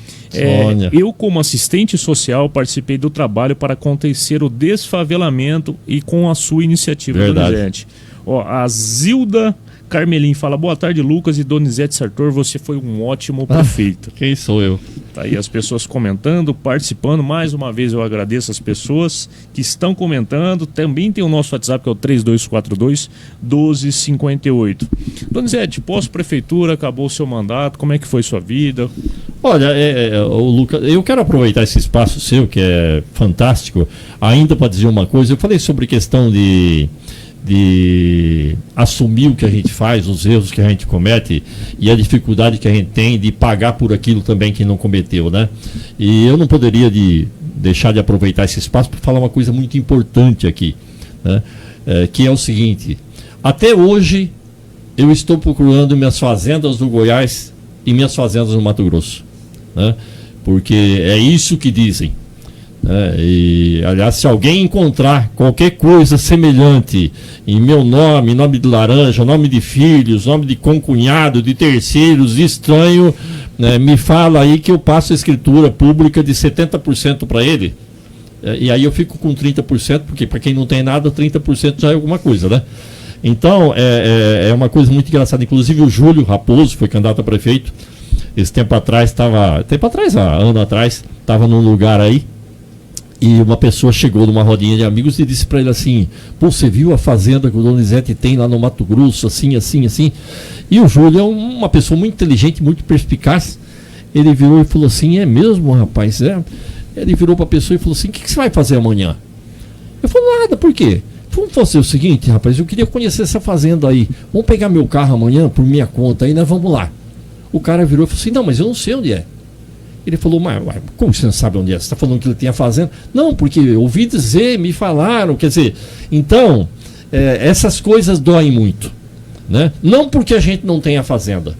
eu, como assistente social, participei do trabalho para acontecer o desfavelamento e com a sua iniciativa, verdade, Donizete. A Zilda Carmelim fala: boa tarde, Lucas e Donizete Sartor, você foi um ótimo prefeito. Quem sou eu? Tá aí as pessoas comentando, participando. Mais uma vez eu agradeço as pessoas que estão comentando. Também tem o nosso WhatsApp, que é o 3242-1258. Donizete, pós-prefeitura, acabou o seu mandato, como é que foi sua vida? Olha, o Lucas, eu quero aproveitar esse espaço seu, que é fantástico, ainda para dizer uma coisa. Eu falei sobre questão de assumir o que a gente faz, os erros que a gente comete e a dificuldade que a gente tem de pagar por aquilo também que não cometeu, né? E eu não poderia deixar de aproveitar esse espaço para falar uma coisa muito importante aqui, né? Que é o seguinte: até hoje eu estou procurando minhas fazendas do Goiás e minhas fazendas no Mato Grosso, né? Porque é isso que dizem. E, aliás, se alguém encontrar qualquer coisa semelhante em meu nome, nome de laranja, nome de filhos, nome de concunhado, de terceiros, de estranho, me fala aí que eu passo a escritura pública de 70% para ele. E aí eu fico com 30%, porque para quem não tem nada, 30% já é alguma coisa, né? Então, é uma coisa muito engraçada. Inclusive o Júlio Raposo foi candidato a prefeito. Esse tempo atrás, ano atrás, estava num lugar aí. E uma pessoa chegou numa rodinha de amigos e disse para ele assim: pô, você viu a fazenda que o Donizete tem lá no Mato Grosso, assim, assim, assim? E o Júlio é uma pessoa muito inteligente, muito perspicaz. Ele virou e falou assim: é mesmo, rapaz? Ele virou para a pessoa e falou assim: o que você vai fazer amanhã? Eu falei: nada, por quê? Vamos fazer o seguinte, rapaz, eu queria conhecer essa fazenda aí. Vamos pegar meu carro amanhã por minha conta aí, né? Vamos lá. O cara virou e falou assim: não, mas eu não sei onde é. Ele falou: mas como você não sabe onde é? Você está falando que ele tem a fazenda? Não, porque eu ouvi dizer, me falaram, quer dizer, então, essas coisas doem muito, né? Não porque a gente não tem a fazenda,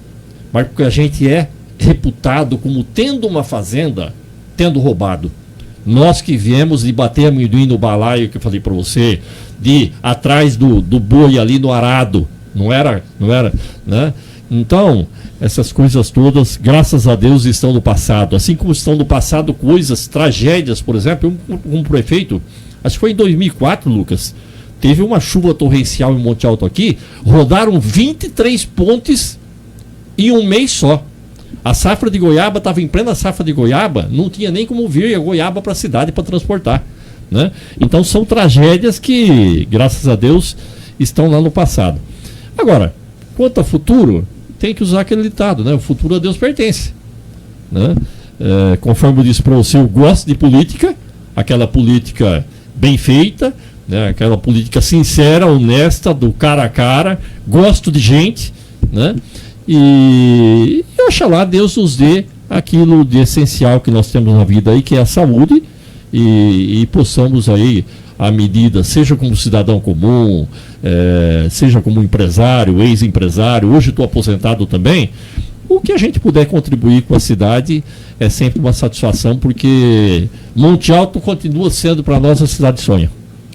mas porque a gente é reputado como tendo uma fazenda, tendo roubado. Nós que viemos de bater amendoim no balaio, que eu falei para você, de ir atrás do boi ali no arado, não era, né? Então, essas coisas todas, graças a Deus, estão no passado. Assim como estão no passado coisas, tragédias, por exemplo, um prefeito, acho que foi em 2004, Lucas, teve uma chuva torrencial em Monte Alto aqui, rodaram 23 pontes em um mês só. A safra de goiaba estava em plena safra de goiaba, não tinha nem como vir a goiaba para a cidade para transportar, né? Então são tragédias que, graças a Deus, estão lá no passado. Agora, quanto ao futuro, tem que usar aquele ditado, né? O futuro a Deus pertence, né? Conforme eu disse para você, eu gosto de política, aquela política bem feita, né? Aquela política sincera, honesta, do cara a cara, gosto de gente, né? E oxalá Deus nos dê aquilo de essencial que nós temos na vida aí, que é a saúde, e possamos aí, à medida, seja como cidadão comum, seja como empresário, ex-empresário, hoje estou aposentado também, o que a gente puder contribuir com a cidade é sempre uma satisfação, porque Monte Alto continua sendo para nós a cidade sonho.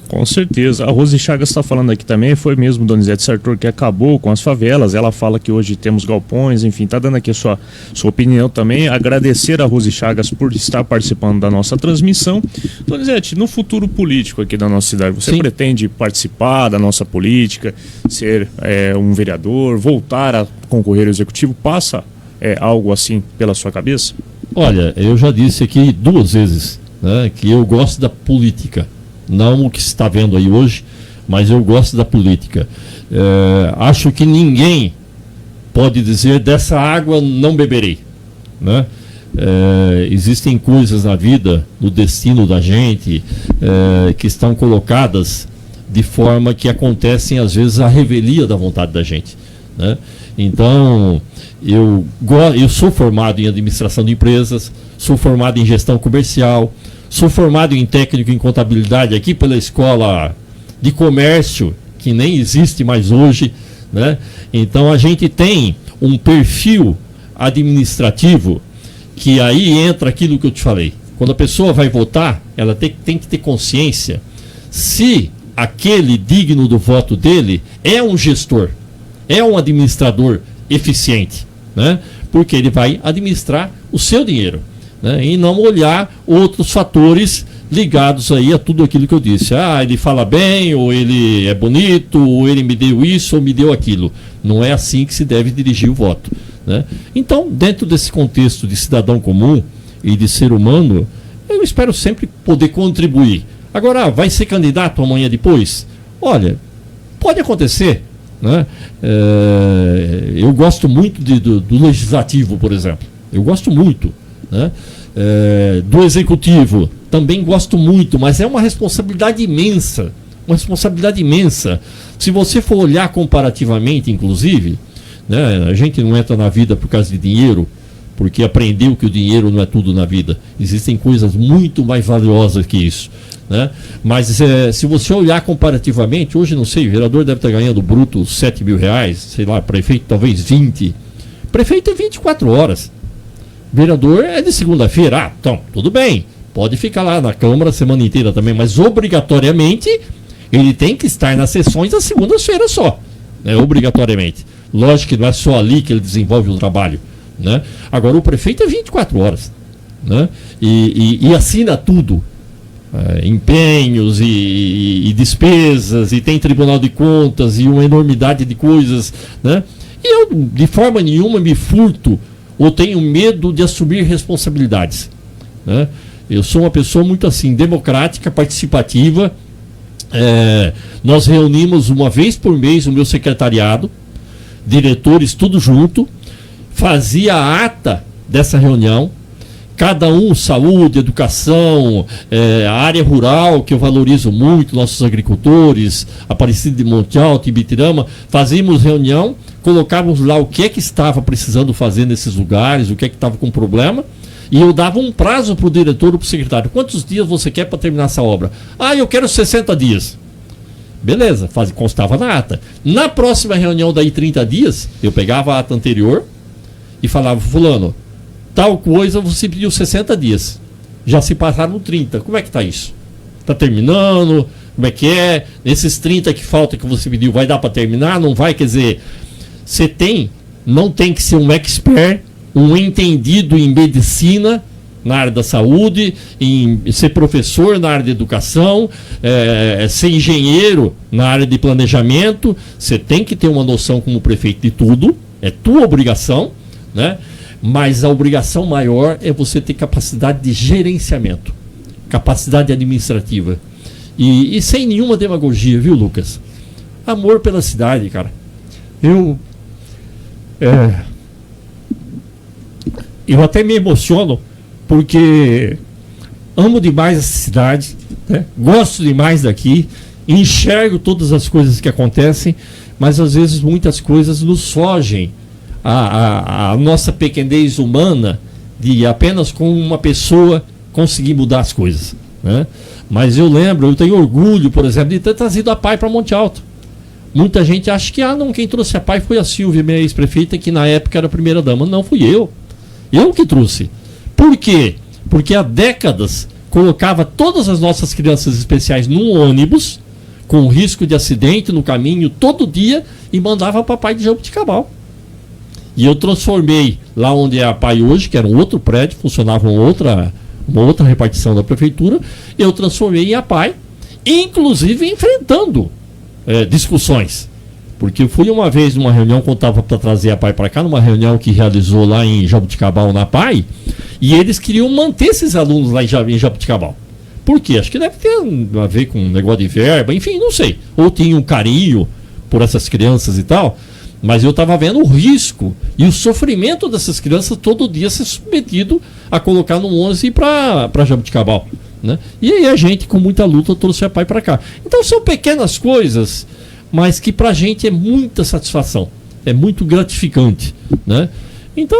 Com certeza. A Rose Chagas está falando aqui também, foi mesmo Donizete Sartor que acabou com as favelas. Ela fala que hoje temos galpões, enfim, está dando aqui a sua opinião também. Agradecer a Rose Chagas por estar participando da nossa transmissão. Donizete, no futuro político aqui da nossa cidade, você pretende participar da nossa política, ser um vereador, voltar a concorrer ao executivo? Passa algo assim pela sua cabeça? Olha, eu já disse aqui 2 vezes, né, que eu gosto da política. Não o que se está vendo aí hoje, mas eu gosto da política. Acho que ninguém pode dizer dessa água não beberei, né? Existem coisas na vida, no destino da gente, que estão colocadas de forma que acontecem às vezes a revelia da vontade da gente, né? Então, eu sou formado em administração de empresas, sou formado em gestão comercial, sou formado em técnico em contabilidade aqui pela Escola de Comércio, que nem existe mais hoje, né? Então a gente tem um perfil administrativo que aí entra aquilo que eu te falei. Quando a pessoa vai votar, ela tem que ter consciência se aquele digno do voto dele é um gestor, é um administrador eficiente, né? Porque ele vai administrar o seu dinheiro, né? E não olhar outros fatores ligados aí a tudo aquilo que eu disse. Ele fala bem, ou ele é bonito, ou ele me deu isso, ou me deu aquilo. Não é assim que se deve dirigir o voto, né? Então, dentro desse contexto de cidadão comum e de ser humano, eu espero sempre poder contribuir. Agora, vai ser candidato amanhã depois? Olha, pode acontecer, né? Eu gosto muito do legislativo, por exemplo. Eu gosto muito, né? Do executivo também gosto muito, mas é uma responsabilidade imensa, se você for olhar comparativamente, inclusive, né, a gente não entra na vida por causa de dinheiro, porque aprendeu que o dinheiro não é tudo na vida, existem coisas muito mais valiosas que isso, né? Mas se você olhar comparativamente, hoje não sei, o vereador deve estar ganhando bruto 7 mil reais, sei lá, prefeito talvez 20, prefeito é 24 horas, vereador é de segunda-feira. Então, tudo bem, pode ficar lá na Câmara a semana inteira também, mas obrigatoriamente ele tem que estar nas sessões às segundas-feiras só, né? Obrigatoriamente. Lógico que não é só ali que ele desenvolve o trabalho, né? Agora, o prefeito é 24 horas, né? E assina tudo, empenhos e despesas, e tem Tribunal de Contas e uma enormidade de coisas, né? E eu, de forma nenhuma, me furto ou tenho medo de assumir responsabilidades, né? Eu sou uma pessoa muito assim, democrática, participativa. Nós reunimos uma vez por mês o meu secretariado, diretores, tudo junto, fazia a ata dessa reunião, cada um, saúde, educação, a área rural, que eu valorizo muito, nossos agricultores, Aparecida de Monte Alto, Ibitirama, fazíamos reunião, colocávamos lá o que é que estava precisando fazer nesses lugares, o que é que estava com problema, e eu dava um prazo para o diretor ou para o secretário. Quantos dias você quer para terminar essa obra? Eu quero 60 dias. Beleza, constava na ata. Na próxima reunião, daí 30 dias, eu pegava a ata anterior e falava, fulano, tal coisa você pediu 60 dias. Já se passaram 30. Como é que está isso? Está terminando? Como é que é? Nesses 30 que falta que você pediu, vai dar para terminar? Não vai? Quer dizer, não tem que ser um expert, um entendido em medicina, na área da saúde, em ser professor na área de educação, ser engenheiro na área de planejamento. Você tem que ter uma noção como prefeito de tudo, é tua obrigação, né? Mas a obrigação maior é você ter capacidade de gerenciamento, capacidade administrativa. E sem nenhuma demagogia, viu, Lucas? Amor pela cidade, cara. Eu até me emociono, porque amo demais essa cidade, né? Gosto demais daqui, enxergo todas as coisas que acontecem, mas às vezes muitas coisas nos fogem a nossa pequenez humana de apenas com uma pessoa conseguir mudar as coisas, né? Mas eu tenho orgulho, por exemplo, de ter trazido a PAI para Monte Alto. Muita gente acha que quem trouxe a PAI foi a Silvia, minha ex-prefeita, que na época era a primeira-dama. Não, fui eu. Eu que trouxe. Por quê? Porque há décadas colocava todas as nossas crianças especiais num ônibus, com risco de acidente no caminho, todo dia, e mandava para a PAI de Jaboticabal. E eu transformei lá onde é a PAI hoje, que era um outro prédio, funcionava uma outra repartição da prefeitura, eu transformei em a PAI, inclusive enfrentando discussões. Porque eu fui uma vez numa reunião, quando estava para trazer a PAI para cá, numa reunião que realizou lá em Jaboticabal, na PAI, e eles queriam manter esses alunos lá em Jaboticabal. Por quê? Acho que deve ter a ver com um negócio de verba, enfim, não sei. Ou tinha um carinho por essas crianças e tal, mas eu estava vendo o risco e o sofrimento dessas crianças todo dia ser submetido a colocar no ônibus e ir para Jaboticabal, né? E aí a gente, com muita luta, trouxe a PAI para cá. Então são pequenas coisas, mas que para a gente é muita satisfação, é muito gratificante, né? Então,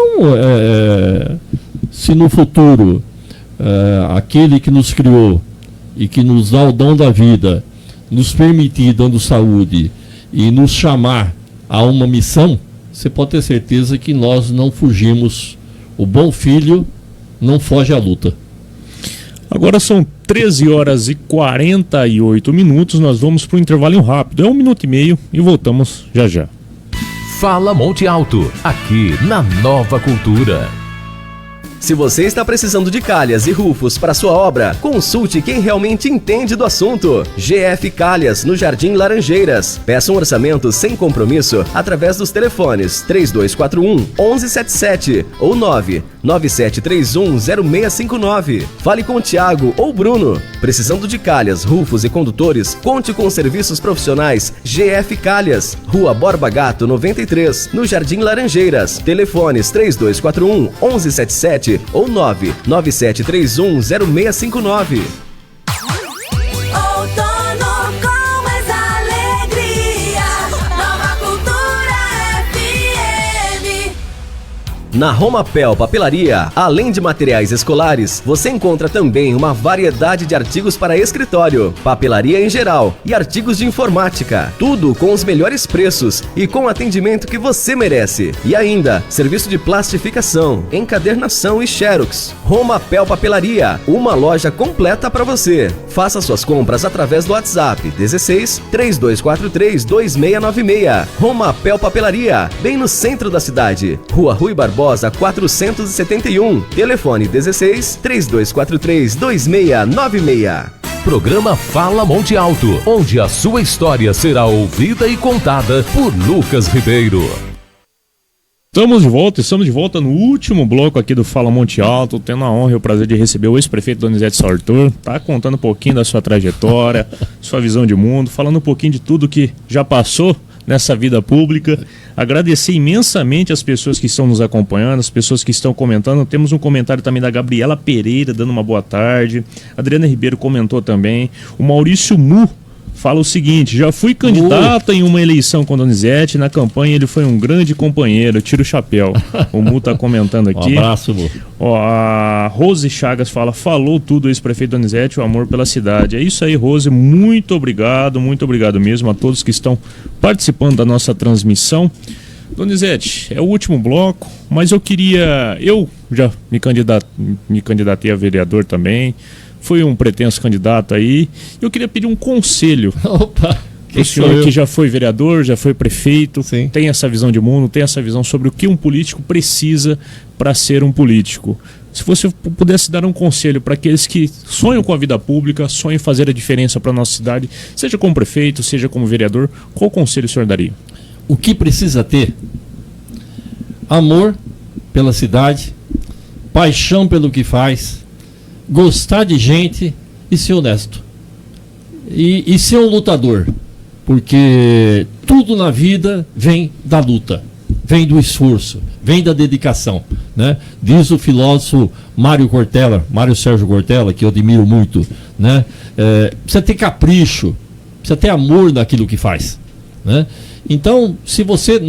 se no futuro aquele que nos criou e que nos dá o dom da vida, nos permitir, dando saúde, e nos chamar a uma missão, você pode ter certeza que nós não fugimos. O bom filho não foge à luta. Agora são 13 horas e 48 minutos, nós vamos para um intervalo rápido, 1 minuto e meio, e voltamos já já. Fala Monte Alto, aqui na Nova Cultura. Se você está precisando de calhas e rufos para sua obra, consulte quem realmente entende do assunto. GF Calhas, no Jardim Laranjeiras. Peça um orçamento sem compromisso através dos telefones 3241-1177 ou 99731-0659. Fale com o Thiago ou Bruno. Precisando de calhas, rufos e condutores, conte com os serviços profissionais GF Calhas. Rua Borba Gato 93, no Jardim Laranjeiras. Telefones 3241-1177 ou 99731-0659. Outono com mais alegria, Nova Cultura FM. Na Romapel Papelaria, além de materiais escolares, você encontra também uma variedade de artigos para escritório, papelaria em geral e artigos de informática. Tudo com os melhores preços e com o atendimento que você merece. E ainda, serviço de plastificação, encadernação e xerox. Romapel Papelaria, uma loja completa para você. Faça suas compras através do WhatsApp 16 3243 2696. Romapel Papelaria, bem no centro da cidade. Rua Rui Barbosa 471. Telefone 16 3243 2696. Programa Fala Monte Alto, onde a sua história será ouvida e contada por Lucas Ribeiro. Estamos de volta no último bloco aqui do Fala Monte Alto, tendo a honra e o prazer de receber o ex-prefeito Donizete Sartor, tá contando um pouquinho da sua trajetória, sua visão de mundo, falando um pouquinho de tudo que já passou nessa vida pública. Agradecer imensamente as pessoas que estão nos acompanhando, as pessoas que estão comentando. Temos um comentário também da Gabriela Pereira dando uma boa tarde, a Adriana Ribeiro comentou também, o Maurício Mu fala o seguinte: já fui candidato em uma eleição com Donizete, na campanha ele foi um grande companheiro, tiro o chapéu. O Mu tá comentando aqui. Um abraço, Mu. Ó, a Rose Chagas fala: falou tudo, ex-prefeito Donizete, o amor pela cidade. É isso aí, Rose, muito obrigado mesmo a todos que estão participando da nossa transmissão. Donizete, é o último bloco, mas eu já me candidatei a vereador também. Fui um pretenso candidato aí. Eu queria pedir um conselho. Opa! O senhor que já foi vereador, já foi prefeito, Sim. Tem essa visão de mundo, tem essa visão sobre o que um político precisa para ser um político. Se você pudesse dar um conselho para aqueles que sonham com a vida pública, sonham em fazer a diferença para a nossa cidade, seja como prefeito, seja como vereador, qual conselho o senhor daria? O que precisa ter? Amor pela cidade, paixão pelo que faz, gostar de gente e ser honesto. E ser um lutador, porque tudo na vida vem da luta, vem do esforço, vem da dedicação, né? Diz o filósofo Mário Sérgio Cortella, que eu admiro muito, né? Precisa ter capricho, precisa ter amor naquilo que faz, né? Então, se você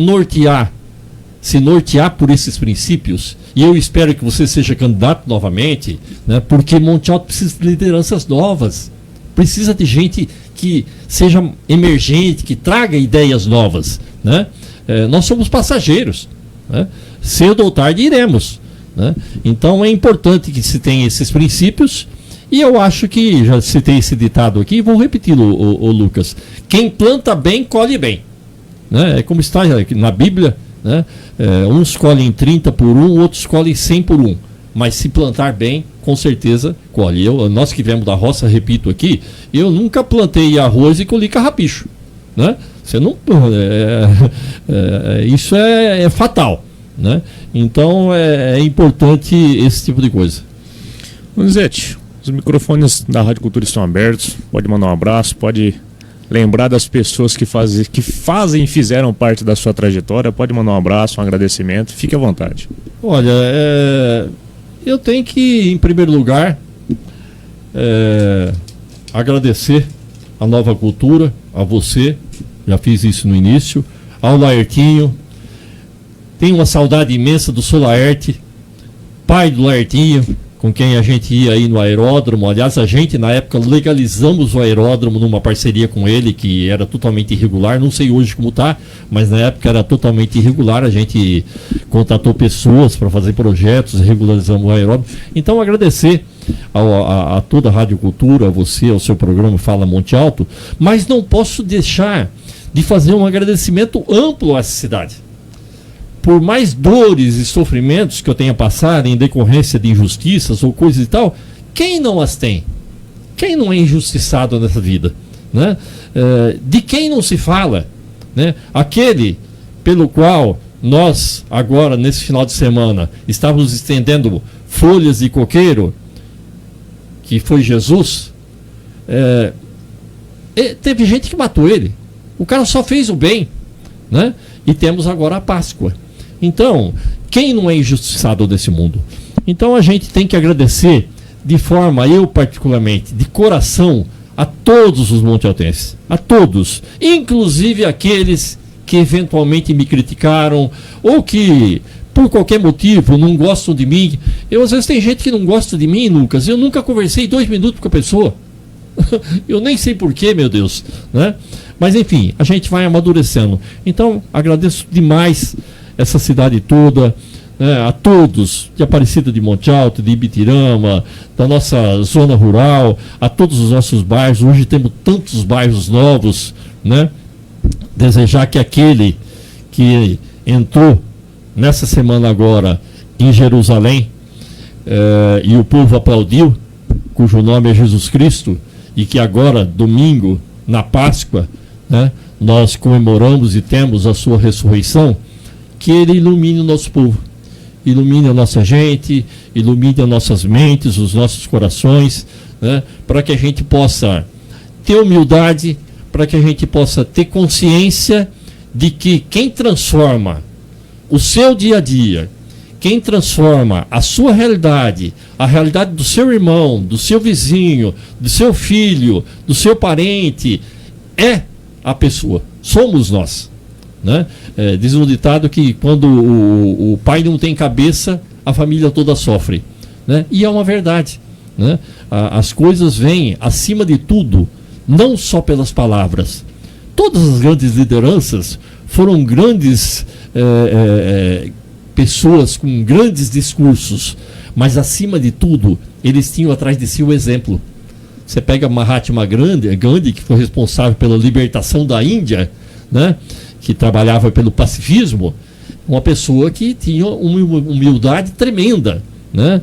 se nortear por esses princípios, e eu espero que você seja candidato novamente, né? Porque Monte Alto precisa de lideranças novas, precisa de gente que seja emergente, que traga ideias novas, né? Nós somos passageiros, né? Cedo ou tarde iremos, né? Então é importante que se tenha esses princípios, e eu acho que, já citei esse ditado aqui, vou repeti-lo, o Lucas: quem planta bem, colhe bem, né? É como está na Bíblia, né? Uns colhem 30 por 1, outros colhem 100 por 1, mas se plantar bem, com certeza colhe. Nós que viemos da roça, repito aqui, eu nunca plantei arroz e colhi carrapicho, né? Você não, isso é fatal, né? Então é importante esse tipo de coisa. Donizete, os microfones da Rádio Cultura estão abertos. Pode mandar um abraço, pode lembrar das pessoas que fazem e fizeram parte da sua trajetória. Pode mandar um abraço, um agradecimento. Fique à vontade. Olha, eu tenho que, em primeiro lugar, agradecer a Nova Cultura, a você, já fiz isso no início, ao Laertinho. Tenho uma saudade imensa do seu Laerte, pai do Laertinho, com quem a gente ia aí no aeródromo. Aliás, a gente na época legalizamos o aeródromo numa parceria com ele, que era totalmente irregular. Não sei hoje como está, mas na época era totalmente irregular. A gente contratou pessoas para fazer projetos, regularizamos o aeródromo. Então, agradecer a toda a Rádio Cultura, a você, ao seu programa Fala Monte Alto, mas não posso deixar de fazer um agradecimento amplo a essa cidade. Por mais dores e sofrimentos que eu tenha passado em decorrência de injustiças ou coisas e tal, quem não as tem? Quem não é injustiçado nessa vida, né? De quem não se fala, né? Aquele pelo qual nós, agora, nesse final de semana, estávamos estendendo folhas de coqueiro, que foi Jesus, teve gente que matou ele. O cara só fez o bem, né? E temos agora a Páscoa. Então, quem não é injustiçado desse mundo? Então a gente tem que agradecer de forma, eu particularmente, de coração, a todos os montealtenses, a todos, inclusive aqueles que eventualmente me criticaram ou que por qualquer motivo não gostam de mim. Às vezes tem gente que não gosta de mim, Lucas, eu nunca conversei 2 minutos com a pessoa. Eu nem sei porquê, meu Deus, né? Mas enfim, a gente vai amadurecendo. Então agradeço demais essa cidade toda, né, a todos de Aparecida de Monte Alto, de Ibitirama, da nossa zona rural, a todos os nossos bairros. Hoje temos tantos bairros novos, né? Desejar que aquele que entrou nessa semana agora em Jerusalém e o povo aplaudiu, cujo nome é Jesus Cristo, e que agora, domingo, na Páscoa, né, nós comemoramos e temos a sua ressurreição, que ele ilumine o nosso povo, ilumine a nossa gente, ilumine as nossas mentes, os nossos corações, né, para que a gente possa ter humildade, para que a gente possa ter consciência de que quem transforma o seu dia a dia, quem transforma a sua realidade, a realidade do seu irmão, do seu vizinho, do seu filho, do seu parente, é a pessoa, somos nós, né? Diz um ditado que quando o pai não tem cabeça, a família toda sofre, né? E é uma verdade, né? As coisas vêm acima de tudo, não só pelas palavras. Todas as grandes lideranças foram grandes pessoas com grandes discursos, mas acima de tudo eles tinham atrás de si o exemplo. Você pega Mahatma Gandhi, que foi responsável pela libertação da Índia, né, que trabalhava pelo pacifismo, uma pessoa que tinha uma humildade tremenda, né?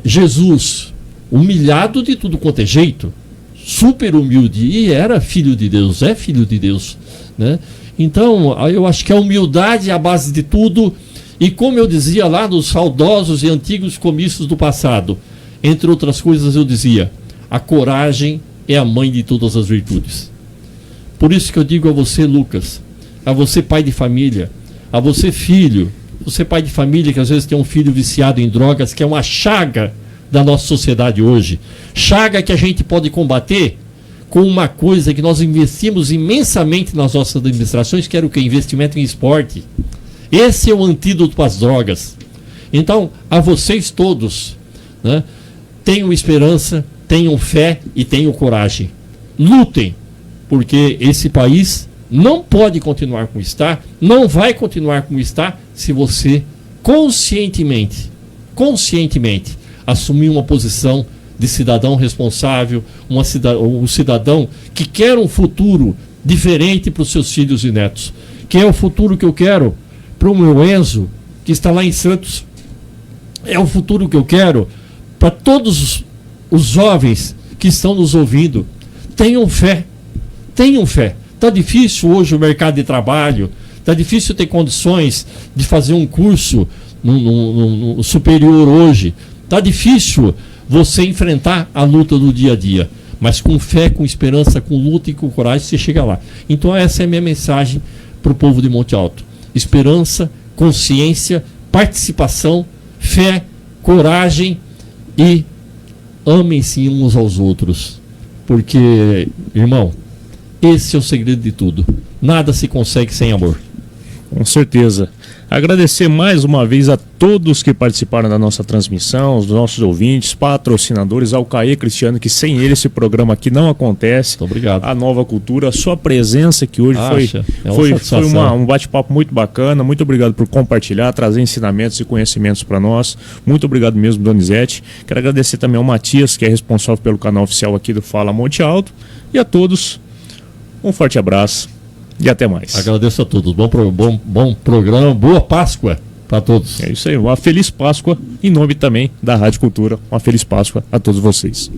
Jesus, humilhado de tudo quanto é jeito, super humilde, e era filho de Deus, é filho de Deus, né? Então, eu acho que a humildade é a base de tudo, e como eu dizia lá nos saudosos e antigos comícios do passado, entre outras coisas eu dizia, a coragem é a mãe de todas as virtudes. Por isso que eu digo a você, Lucas, a você pai de família, a você filho, você pai de família que às vezes tem um filho viciado em drogas, que é uma chaga da nossa sociedade hoje, chaga que a gente pode combater com uma coisa que nós investimos imensamente nas nossas administrações, que era o que? Investimento em esporte. Esse é o antídoto para as drogas. Então, a vocês todos, né, tenham esperança, tenham fé e tenham coragem. Lutem, porque esse país não pode continuar como está, não vai continuar como está, se você conscientemente assumir uma posição de cidadão responsável, um cidadão que quer um futuro diferente para os seus filhos e netos, que é o futuro que eu quero para o meu Enzo, que está lá em Santos. É o futuro que eu quero para todos os jovens que estão nos ouvindo. Tenham fé. Está difícil hoje o mercado de trabalho, está difícil ter condições de fazer um curso no superior hoje. Está difícil você enfrentar a luta do dia a dia. Mas com fé, com esperança, com luta e com coragem, você chega lá. Então essa é a minha mensagem para o povo de Monte Alto. Esperança, consciência, participação, fé, coragem e amem-se uns aos outros. Porque, irmão, esse é o segredo de tudo. Nada se consegue sem amor. Com certeza. Agradecer mais uma vez a todos que participaram da nossa transmissão, os nossos ouvintes, patrocinadores, ao Caê Cristiano, que sem ele esse programa aqui não acontece. Muito obrigado. A Nova Cultura, a sua presença aqui hoje foi um bate-papo muito bacana. Muito obrigado por compartilhar, trazer ensinamentos e conhecimentos para nós. Muito obrigado mesmo, Donizete. Quero agradecer também ao Matias, que é responsável pelo canal oficial aqui do Fala Monte Alto. E a todos, um forte abraço. E até mais. Agradeço a todos. Bom programa, boa Páscoa para todos. É isso aí. Uma feliz Páscoa em nome também da Rádio Cultura. Uma feliz Páscoa a todos vocês.